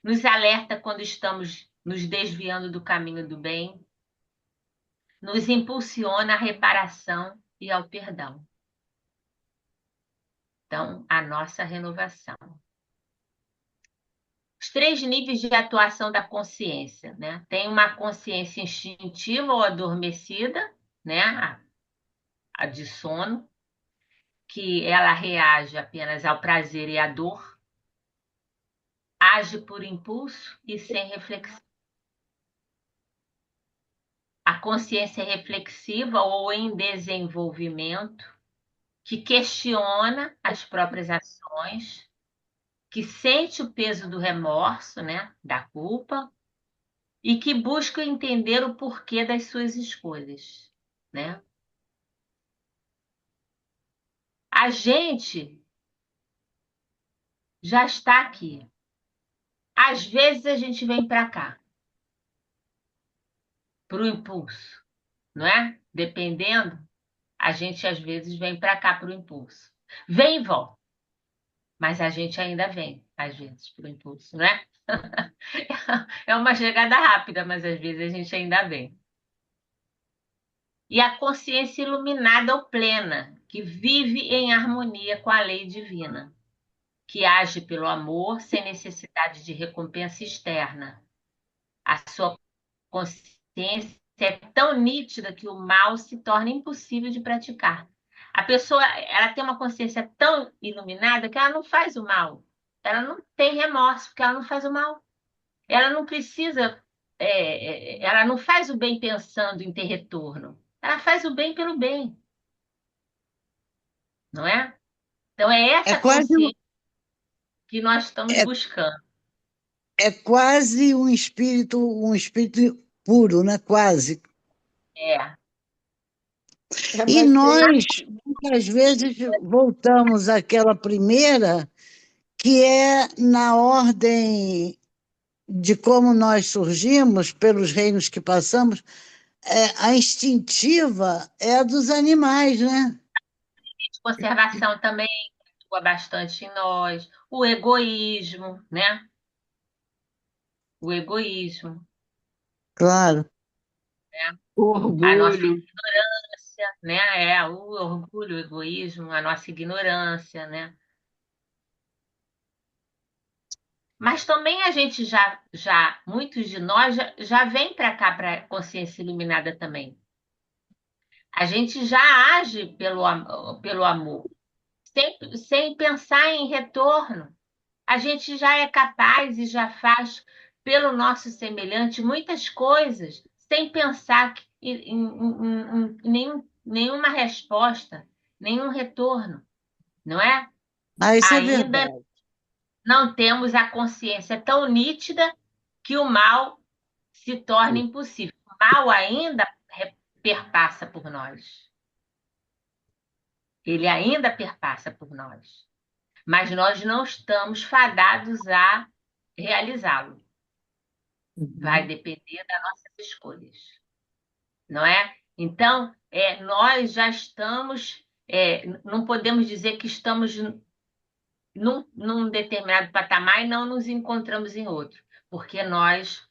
nos alerta quando estamos nos desviando do caminho do bem, nos impulsiona à reparação e ao perdão. Então, a nossa renovação. Os três níveis de atuação da consciência, né? Tem uma consciência instintiva ou adormecida, né? A de sono, que ela reage apenas ao prazer e à dor, age por impulso e sem reflexão. A consciência reflexiva ou em desenvolvimento, que questiona as próprias ações, que sente o peso do remorso, né? Da culpa, e que busca entender o porquê das suas escolhas, né? A gente já está aqui. Às vezes a gente vem para cá, para o impulso, não é? Dependendo, a gente às vezes vem para cá para o impulso. Vem e volta, mas a gente ainda vem, às vezes, para o impulso, não é? É uma chegada rápida, mas às vezes a gente ainda vem. E a consciência iluminada ou plena, que vive em harmonia com a lei divina, que age pelo amor sem necessidade de recompensa externa. A sua consciência é tão nítida que o mal se torna impossível de praticar. A pessoa, ela tem uma consciência tão iluminada que ela não faz o mal. Ela não tem remorso, porque ela não faz o mal. Ela não precisa, ela não faz o bem pensando em ter retorno. Ela faz o bem pelo bem, não é? Então é É essa quase, consciência que nós estamos é, buscando. é quase um espírito puro, né? Quase. É, E Mas tem, nós, muitas vezes, voltamos àquela primeira, que é na ordem de como nós surgimos, pelos reinos que passamos, a instintiva é a dos animais, né? conservação também atua bastante em nós, o egoísmo, né? O egoísmo, Claro. né? A nossa Orgulho. ignorância, né? É o orgulho, o egoísmo, a nossa ignorância, né? Mas também a gente muitos de nós já vem para cá para a consciência iluminada também. A gente já age pelo amor, sem pensar em retorno. A gente já é capaz e já faz pelo nosso semelhante muitas coisas sem pensar em nenhuma resposta, nenhum retorno, não é? Ah, isso é Ainda verdade. não temos a consciência tão nítida que o mal se torna impossível. O mal ainda perpassa por nós. Ele ainda perpassa por nós. Mas nós não estamos fadados a realizá-lo. Vai Uhum. depender das nossas escolhas, não é? Então, nós já estamos, não podemos dizer que estamos num determinado patamar e não nos encontramos em outro, porque nós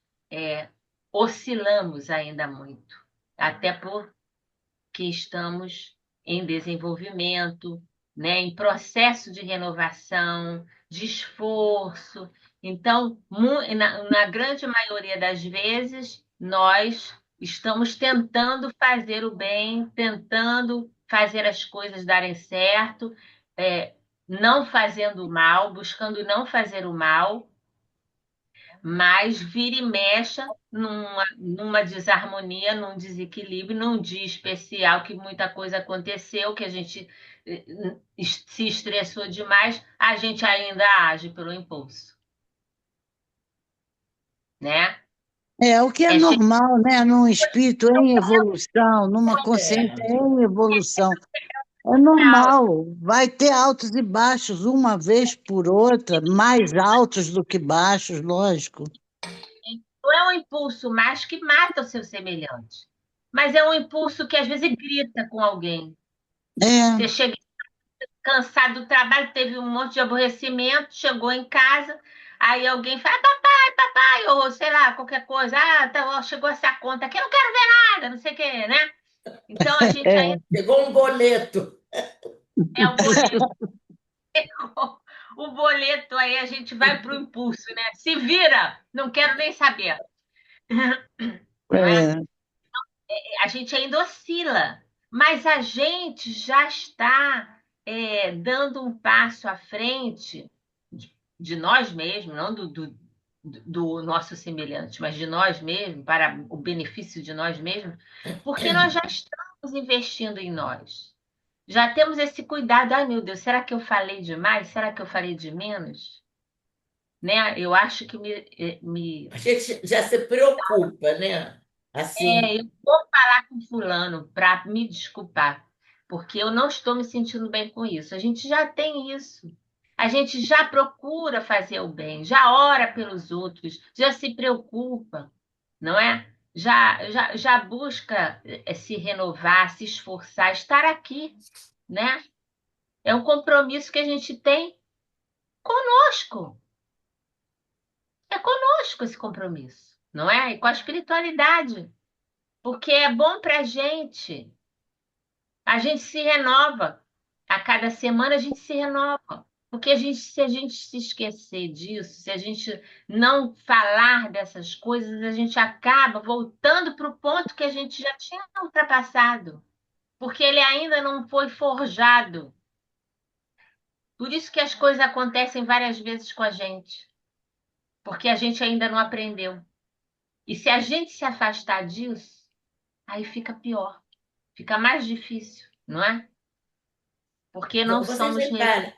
oscilamos ainda muito, até porque estamos em desenvolvimento, né, em processo de renovação, de esforço. Então, na grande maioria das vezes, nós estamos tentando fazer o bem, tentando fazer as coisas darem certo, é, não fazendo o mal, buscando não fazer o mal, mas vira e mexa numa desarmonia, num desequilíbrio, num dia especial que muita coisa aconteceu, que a gente eh, se estressou demais, a gente ainda age pelo impulso, né? É o que é É cheio normal, né? Num espírito em evolução, numa consciência É. em evolução. É de alto. normal, vai ter altos e baixos uma vez por outra, mais altos do que baixos, lógico. Não é um impulso mais que mata o seu semelhante, mas é um impulso que às vezes grita com alguém. É, Você chega cansado do trabalho, teve um monte de aborrecimento, chegou em casa, aí alguém fala, papai, papai, ou sei lá, qualquer coisa, tá, ó, chegou essa conta aqui, eu não quero ver nada, não sei o quê, né? Então a gente é, ainda Chegou um boleto. é o boleto, o boleto aí a gente vai pro impulso, né? Se vira, não quero nem saber, não é? é. A gente ainda oscila, mas a gente já está dando um passo à frente de nós mesmos, não do nosso semelhante, mas de nós mesmos, para o benefício de nós mesmos, porque nós já estamos investindo em nós. Já temos esse cuidado. Ai, meu Deus, será que eu falei demais? Será que eu falei de menos? Né? Eu acho que A gente já se preocupa, né? Assim, eu vou falar com fulano para me desculpar, porque eu não estou me sentindo bem com isso. A gente já tem isso. A gente já procura fazer o bem, já ora pelos outros, já se preocupa, não é? Já busca se renovar, se esforçar, estar aqui, né? É um compromisso que a gente tem conosco. É conosco esse compromisso, não é? E com a espiritualidade, porque é bom para a gente. A gente se renova. A cada semana a gente se renova. Porque se a gente se esquecer disso, se a gente não falar dessas coisas, a gente acaba voltando para o ponto que a gente já tinha ultrapassado. Porque ele ainda não foi forjado. Por isso que as coisas acontecem várias vezes com a gente. Porque a gente ainda não aprendeu. E se a gente se afastar disso, aí fica pior. Fica mais difícil, não é? Porque não vocês somos reparam,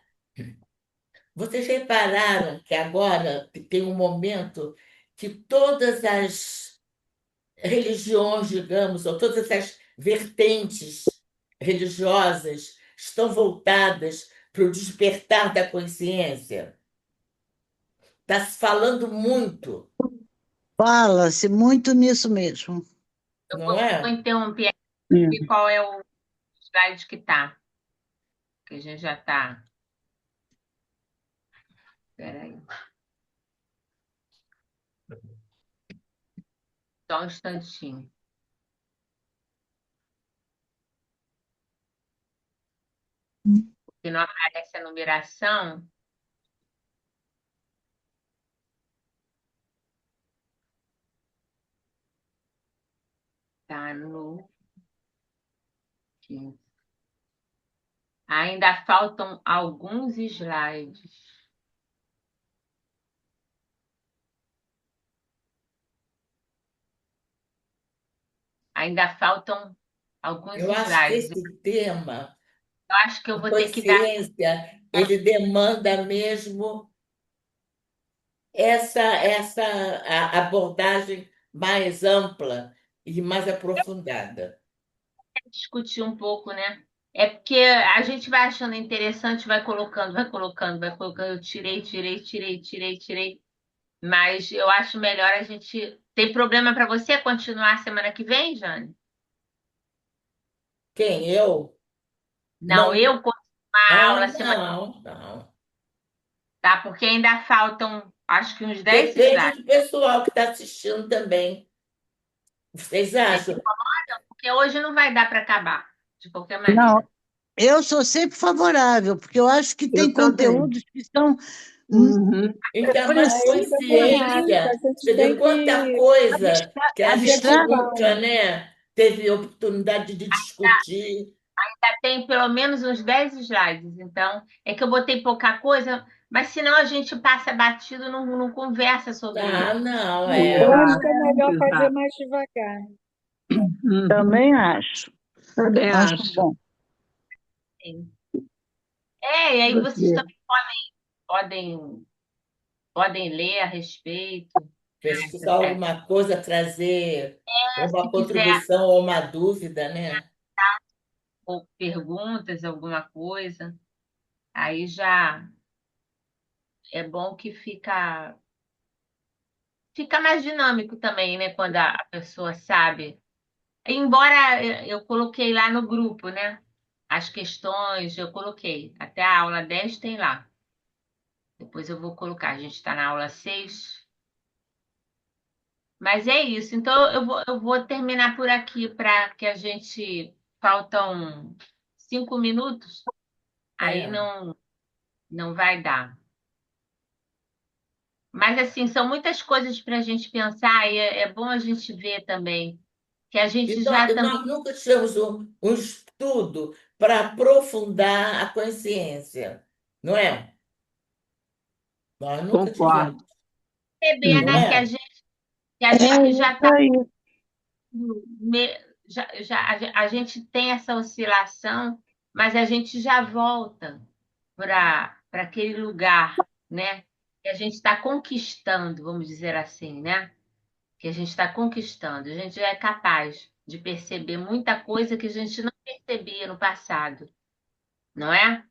vocês repararam que agora tem um momento que todas as religiões, digamos, ou todas as vertentes religiosas estão voltadas para o despertar da consciência? Está se falando muito, Fala-se muito nisso mesmo. Eu não vou é? interromper aqui É. qual é o slide que tá, que a gente já tá. Peraí, só um instantinho. Se não aparece a numeração, tá no. 15. Ainda faltam alguns slides. Ainda faltam alguns Eu acho que slides. esse tema, Eu acho que eu vou ter que dar. consciência, ele demanda mesmo essa abordagem mais ampla e mais aprofundada. Discutir um pouco, né? É porque a gente vai achando interessante, vai colocando, vai colocando, vai colocando. Eu tirei, tirei, tirei, tirei, tirei. Mas eu acho melhor a gente. Tem problema para você continuar semana que vem, Jane? Quem? Eu? Não, Não. eu continuar a Ah, aula semana, não, não. tá? Porque ainda faltam, acho que uns 10 Depende slides. do pessoal que está assistindo também. Vocês acham? Porque hoje não vai dar para acabar, de qualquer Não, maneira. eu sou sempre favorável, porque eu acho que tem Eu também. conteúdos que são Uhum. Então, mas precisos Eu também acho. A consciência, gente você vê tem quanta que coisa que a gente abstratos. incentivar, nunca, né? né, teve oportunidade de discutir. Já tem pelo menos uns 10 slides, então é que eu botei pouca coisa, mas senão a gente passa batido, não conversa sobre Ah, isso. não, Eu é. acho Exato, que é melhor fazer exato. mais devagar. Uhum. Também acho. Também Acho acho. bom. É, e aí vocês Você. também podem, podem ler a respeito, Pesquisar é, alguma coisa, trazer se uma quiser, contribuição ou uma dúvida, né? ou perguntas, alguma coisa, aí já é bom que fica mais dinâmico também, né? Quando a pessoa sabe. Embora eu coloquei lá no grupo, né? As questões, eu coloquei. Até a aula 10 tem lá. Depois eu vou colocar. A gente está na aula 6. Mas é isso. Então eu vou terminar por aqui para que a gente. Faltam 5 minutos, aí É. não vai dar. Mas assim, são muitas coisas para a gente pensar e é bom a gente ver também. Que a E gente nós, já também. nós nunca tivemos um estudo para aprofundar a consciência, não é? Nós nunca tivemos, Concordo. Perceber, não Uhum. né, é? que a É gente já isso está aí. a gente tem essa oscilação, mas a gente já volta para aquele lugar, né? Que a gente está conquistando, vamos dizer assim, né? Que a gente está conquistando. A gente já é capaz de perceber muita coisa que a gente não percebia no passado, não é?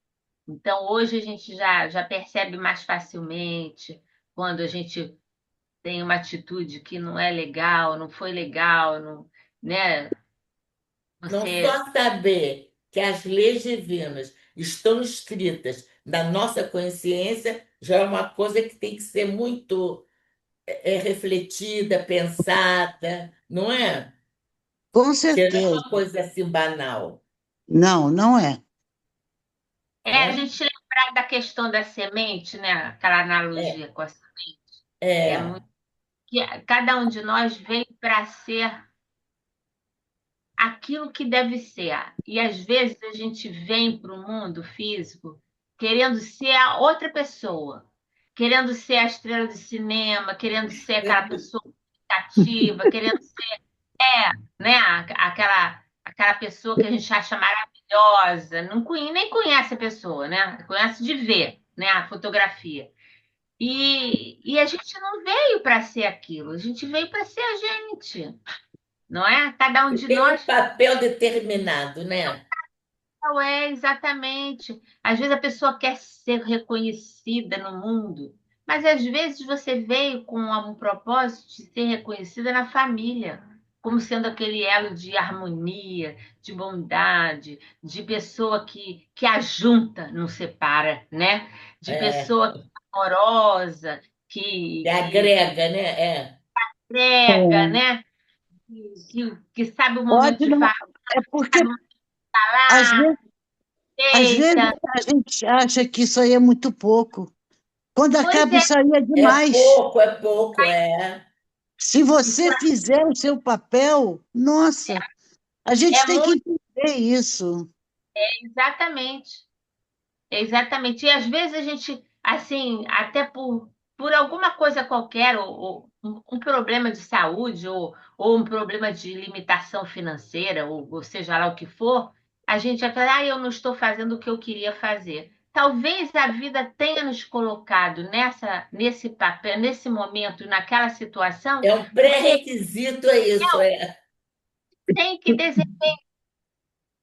Então, hoje a gente já percebe mais facilmente quando a gente tem uma atitude que não é legal, não foi legal, não, né? Não Você só saber que as leis divinas estão escritas na nossa consciência já é uma coisa que tem que ser muito refletida, pensada, não é? Com Que não é certeza. uma coisa assim banal, Não, não é. a né? gente lembrar da questão da semente, né? Aquela É, analogia com a semente, é é, muito que cada um de nós veio para ser aquilo que deve ser. E às vezes a gente vem para o mundo físico querendo ser a outra pessoa, querendo ser a estrela de cinema, querendo ser aquela pessoa ativa, querendo ser, né, aquela pessoa que a gente acha maravilhosa, nem conhece a pessoa, né? Conhece de ver, né, a fotografia. E a gente não veio para ser aquilo, a gente veio para ser a gente, não é? Cada um e de tem um nós. papel determinado, né? Não é, exatamente. Às vezes a pessoa quer ser reconhecida no mundo, mas às vezes você veio com um propósito de ser reconhecida na família, como sendo aquele elo de harmonia, de bondade, de pessoa que ajunta, não separa, né? De É, pessoa amorosa, que que agrega, né? É. prega, É. né? Que sabe o momento Pode de não. falar, É porque, sabe o momento de às falar, vezes, às vezes eita. a gente acha que isso aí é muito pouco. Quando Pois acaba, é, isso aí é demais. É pouco, é. Se você fizer o seu papel, nossa, a gente é tem que muito entender. É isso. Exatamente. Exatamente. E às vezes a gente, assim, até por alguma coisa qualquer, ou um problema de saúde, ou um problema de limitação financeira, ou seja lá o que for, a gente vai falar, eu não estou fazendo o que eu queria fazer. Talvez a vida tenha nos colocado nesse papel, nesse momento, naquela situação, É um porque pré-requisito, é isso, é. tem que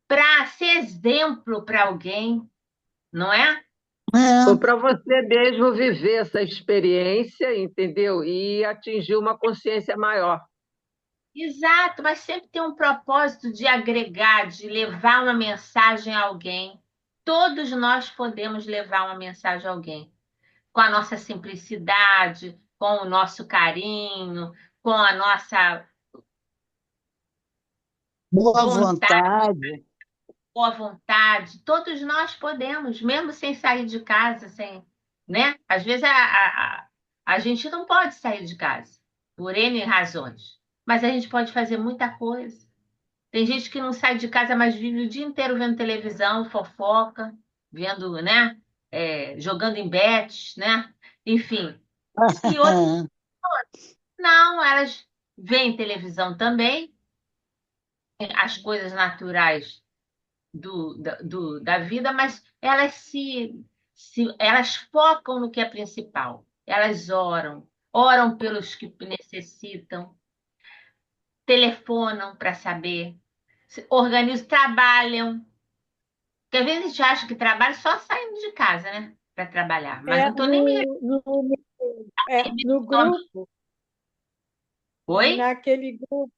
para ser exemplo para alguém, não é? Ou É. para você mesmo viver essa experiência, entendeu? E atingir uma consciência maior. Exato, mas sempre tem um propósito de agregar, de levar uma mensagem a alguém. Todos nós podemos levar uma mensagem a alguém, com a nossa simplicidade, com o nosso carinho, com a nossa Boa vontade, vontade. boa vontade. Todos nós podemos, mesmo sem sair de casa, sem, né? Às vezes a gente não pode sair de casa, por N razões, mas a gente pode fazer muita coisa. Tem gente que não sai de casa, mas vive o dia inteiro vendo televisão, fofoca, vendo, né? Jogando em bets, né? Enfim. E outras não, elas veem televisão também, as coisas naturais da vida, mas elas elas focam no que é principal. Elas oram pelos que necessitam, telefonam para saber, se organizam, trabalham. Porque às vezes a gente acha que trabalho só saindo de casa, né? Para trabalhar. Mas não É, estou nem me no referindo. grupo, Oi?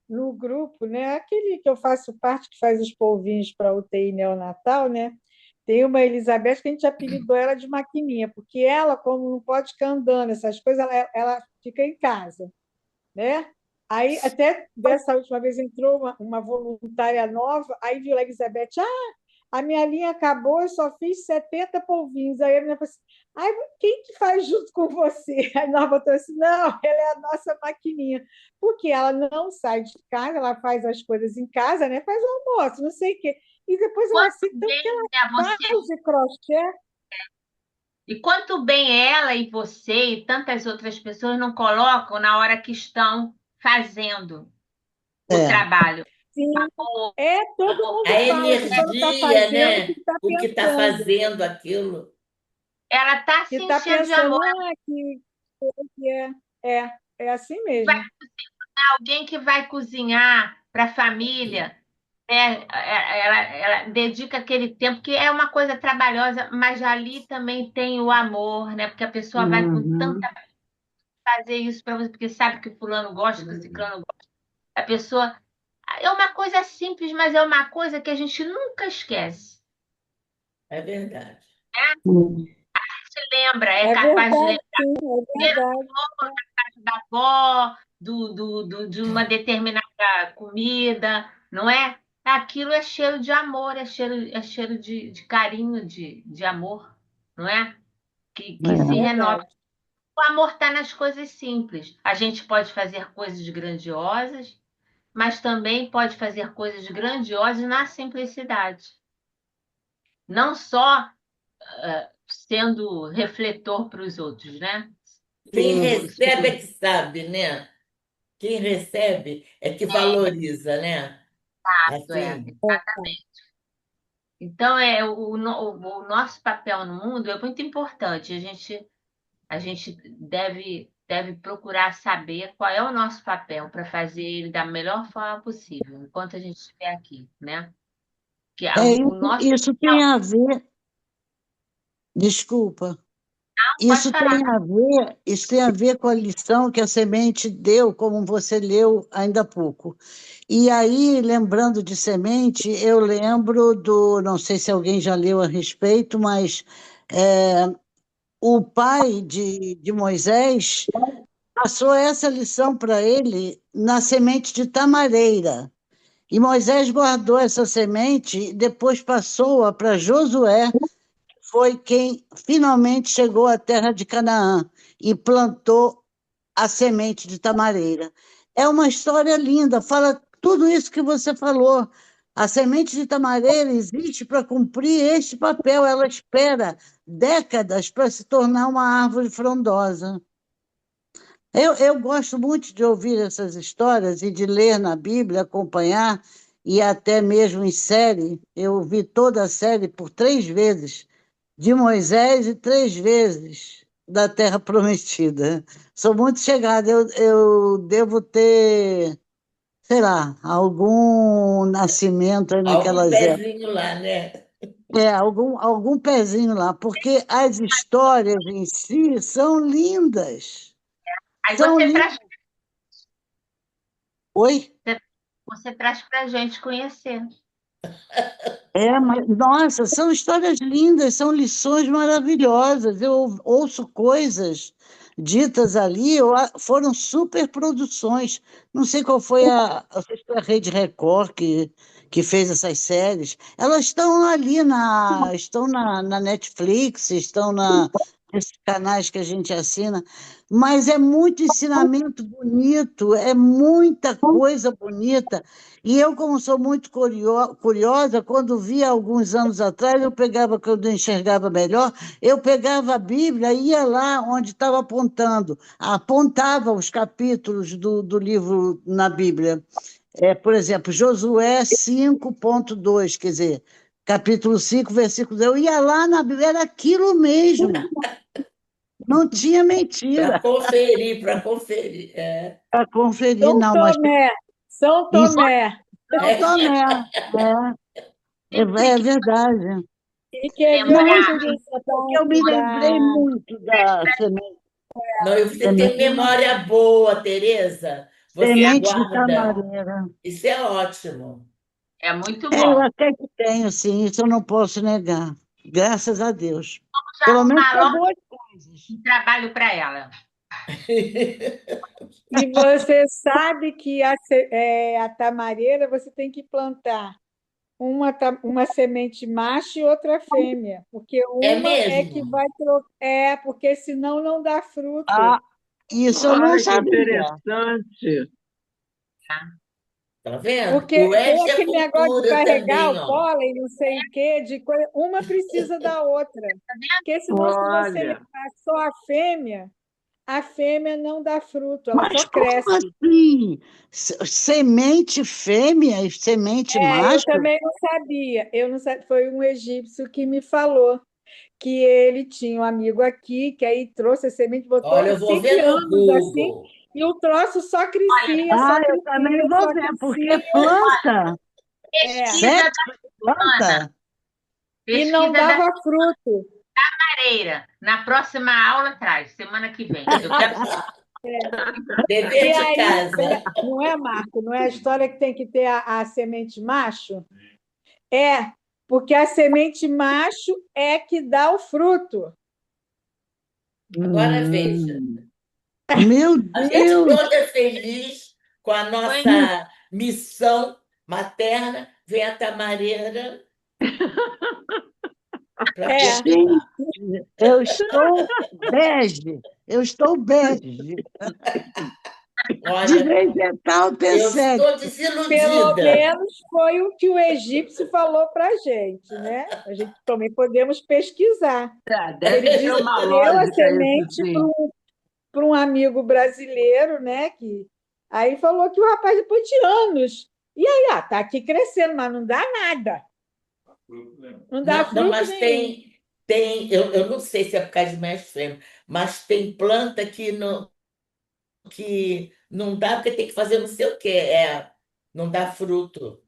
no grupo, né? Aquele que eu faço parte, que faz os polvinhos para UTI neonatal, né? Tem uma Elizabeth que a gente apelidou ela de maquininha, porque ela, como não pode ficar andando, essas coisas, ela fica em casa, né? Aí, até dessa última vez, entrou uma voluntária nova, aí viu a Elizabeth, a minha linha acabou, eu só fiz 70 polvinhos. Aí a menina falou assim, ai, quem que faz junto com você? Aí nós botamos assim, não, ela é a nossa maquininha. Porque ela não sai de casa, ela faz as coisas em casa, né? Faz o almoço, não sei o quê. E depois ela Quanto cita tanto que bem, ela né, você. faz de crochê. E quanto bem ela e você e tantas outras pessoas não colocam na hora que estão fazendo o É. trabalho. Sim, Amor, todo mundo A fala que só não está energia, fazendo né? porque está O que está pensando. fazendo aquilo. ela está Que se está enchendo de pensando, amor. que é assim Vai mesmo. alguém que vai cozinhar para a família, né? Ela dedica aquele tempo, que é uma coisa trabalhosa, mas ali também tem o amor, né? Porque a pessoa vai com Uhum. tanta fazer isso para você, porque sabe que fulano gosta, que ciclano gosta. A pessoa. É uma coisa simples, mas é uma coisa que a gente nunca esquece. É verdade. Se lembra, é É capaz de verdade, lembrar sim, é verdade. da avó, de uma determinada comida, não é? Aquilo é cheiro de amor, é cheiro de carinho, de amor, não é? Que É se renova. verdade. O amor está nas coisas simples. A gente pode fazer coisas grandiosas, mas também pode fazer coisas grandiosas na simplicidade. Não só sendo refletor para os outros, né? Quem Por, recebe por é que sabe, né? Quem recebe é que valoriza, né? Assim, Então, o nosso papel no mundo é muito importante. A gente deve procurar saber qual é o nosso papel para fazer ele da melhor forma possível, enquanto a gente estiver aqui, né? Que É, o nosso isso papel, tem a ver, desculpa, pode isso falar. tem a ver com a lição que a semente deu, como você leu ainda há pouco. E aí, lembrando de semente, eu lembro não sei se alguém já leu a respeito, mas é, o pai de Moisés passou essa lição para ele na semente de tamareira. E Moisés guardou essa semente e depois passou-a para Josué, que foi quem finalmente chegou à terra de Canaã e plantou a semente de tamareira. É uma história linda, fala tudo isso que você falou, A semente de tamareira existe para cumprir este papel. Ela espera décadas para se tornar uma árvore frondosa. Eu gosto muito de ouvir essas histórias e de ler na Bíblia, acompanhar, e até mesmo em série. Eu vi toda a série por 3 vezes, de Moisés e 3 vezes da Terra Prometida. Sou muito chegada, eu devo ter, sei lá, algum nascimento aí Algum naquelas épocas. pezinho lá, né? Algum pezinho lá, porque as histórias em si são lindas. Aí São lindas. Oi? você traz para a gente conhecer. Mas, nossa, são histórias lindas, são lições maravilhosas. Eu ouço coisas ditas ali, foram superproduções. Não sei qual foi não sei se foi a Rede Record que fez essas séries. Elas estão ali estão na Netflix, estão nesses canais que a gente assina, mas é muito ensinamento bonito, é muita coisa bonita. E eu, como sou muito curiosa, quando via alguns anos atrás, quando eu enxergava melhor, eu pegava a Bíblia e ia lá onde estava apontava os capítulos do livro na Bíblia. Por exemplo, Josué 5,2, quer dizer, capítulo 5, versículo 2. Eu ia lá na Bíblia, era aquilo mesmo, não tinha mentira Para conferir. É. para conferir, São não, mas Tomé, São isso Tomé. não É. Tomé, Sempre é tem que verdade. E quer ver uma lembrar. Porque eu me lembrei muito da Não, e você tem memória boa, Tereza. Você semente de guarda. tamareira. Isso é ótimo. É muito Eu bom. até que tenho, sim, isso eu não posso negar. Graças a Deus. Já Pelo menos arrumar para logo boas coisas. um trabalho para ela. E você sabe que a tamareira você tem que plantar uma semente macho e outra fêmea, porque É uma é que mesmo? vai trocar, porque senão não dá fruto. Ah, isso eu não Olha que sabia. interessante. Tá vendo? Porque O tem Ed é aquele negócio de cultura carregar também, o ó. pólen, não sei o quê, uma precisa da outra. Porque senão, se você Olha, levar só a fêmea não dá fruto, ela Mas só como cresce. assim? Semente fêmea e semente Eu macho? também não sabia. Eu não sabia. Foi um egípcio que me falou que ele tinha um amigo aqui, que aí trouxe a semente, botou Olha, eu vou 5 ver no anos assim, Google. e o troço só Olha, crescia, Ah, só eu também crescia, vou só ver, porque crescia. planta, É, pesquisa sexo da de semana. planta. e não Pesquisa da dava fruto. Mareira. Na próxima aula traz, semana que vem. Eu quero saber. E Dever de aí, casa. não é, Marco? Não é a história que tem que ter a semente macho? É, porque a semente macho é que dá o fruto. Agora veja. Hum, meu A gente Deus! toda feliz com a Foi nossa missão materna, vem a tamareira para É, Gente, perturbar. eu estou bege, eu estou bege, de Olha, vegetal eu persegue. estou pelo desiludida. menos foi o que o egípcio falou para a gente, né? A gente também podemos pesquisar. deve Ele ter disse uma que deu a lógica isso, semente sim. para um amigo brasileiro, né? Aí falou que o rapaz, depois de anos, e aí, tá aqui crescendo, mas não dá nada, não dá Não, não, fruto mas nenhum. eu não sei se é por causa de mais fêmea, mas tem planta que não dá porque tem que fazer não sei o quê, não dá fruto.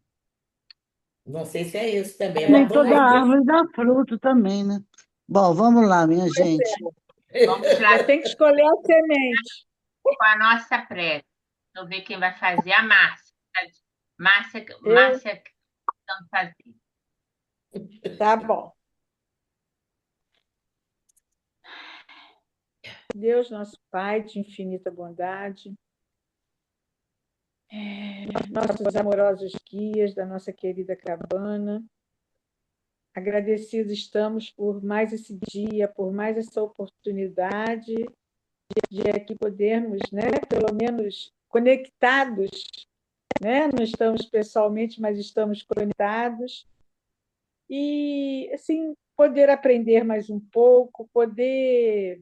Não sei se é isso também. Nem toda Vamos ver. árvore dá fruto também, né? Bom, vamos lá, minha gente. Vamos lá Você tem que escolher a semente. com a nossa prece. Deixa eu ver quem vai fazer. A Márcia. Márcia, Eu, Márcia tentando fazer. tá bom. Deus, nosso Pai de infinita bondade, nossos amorosos guias da nossa querida cabana, agradecidos estamos por mais esse dia, por mais essa oportunidade de aqui podermos, né, pelo menos conectados né? Não estamos pessoalmente, mas estamos conectados. E, assim, poder aprender mais um pouco, poder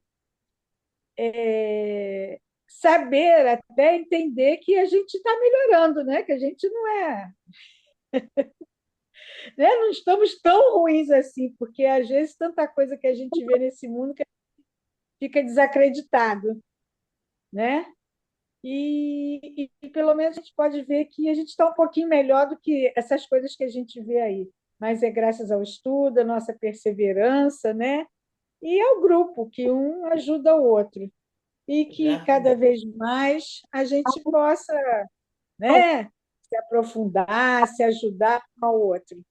saber até entender que a gente está melhorando, né? Que a gente não é, né? Não estamos tão ruins assim, porque às vezes tanta coisa que a gente vê nesse mundo que fica desacreditado, né? E pelo menos a gente pode ver que a gente está um pouquinho melhor do que essas coisas que a gente vê aí. Mas é graças ao estudo, à nossa perseverança, né? E ao grupo, que um ajuda o outro. E que cada vez mais a gente possa, né, se aprofundar, se ajudar um ao outro.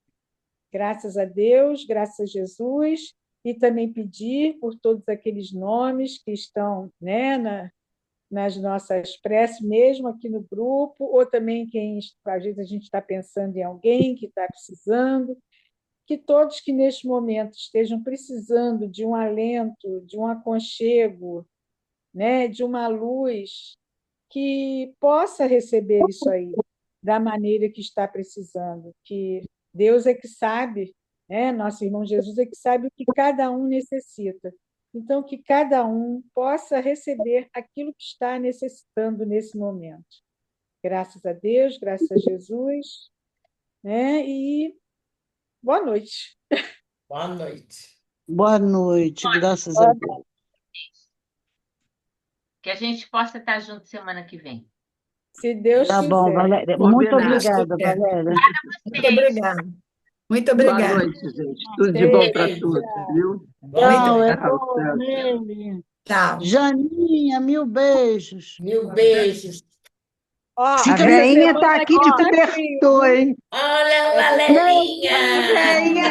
Graças a Deus, graças a Jesus, e também pedir por todos aqueles nomes que estão, né, nas nossas preces, mesmo aqui no grupo, ou também quem, às vezes, a gente está pensando em alguém que está precisando, que todos que neste momento estejam precisando de um alento, de um aconchego, né, de uma luz, que possa receber isso aí da maneira que está precisando, que Deus é que sabe, né? Nosso irmão Jesus é que sabe o que cada um necessita. Então, que cada um possa receber aquilo que está necessitando nesse momento. Graças a Deus, graças a Jesus, né? E boa noite. Boa noite. Boa noite, graças a Deus. Que a gente possa estar junto semana que vem. Se Deus Tá bom, quiser. Valéria. Muito Combinado. obrigada, Valéria. Muito obrigada. Muito Boa obrigada. noite, gente. Tudo de bom para Beijo. todos, viu? Tchau, é Tchau, bom, tchau. Nele. Tchau. Janinha, 1000 beijos. 1000 beijos. Ó, A Fica veinha semana tá aqui, te aqui tá frio, cobertou, viu? hein? Olha a Não, Valerinha. A veinha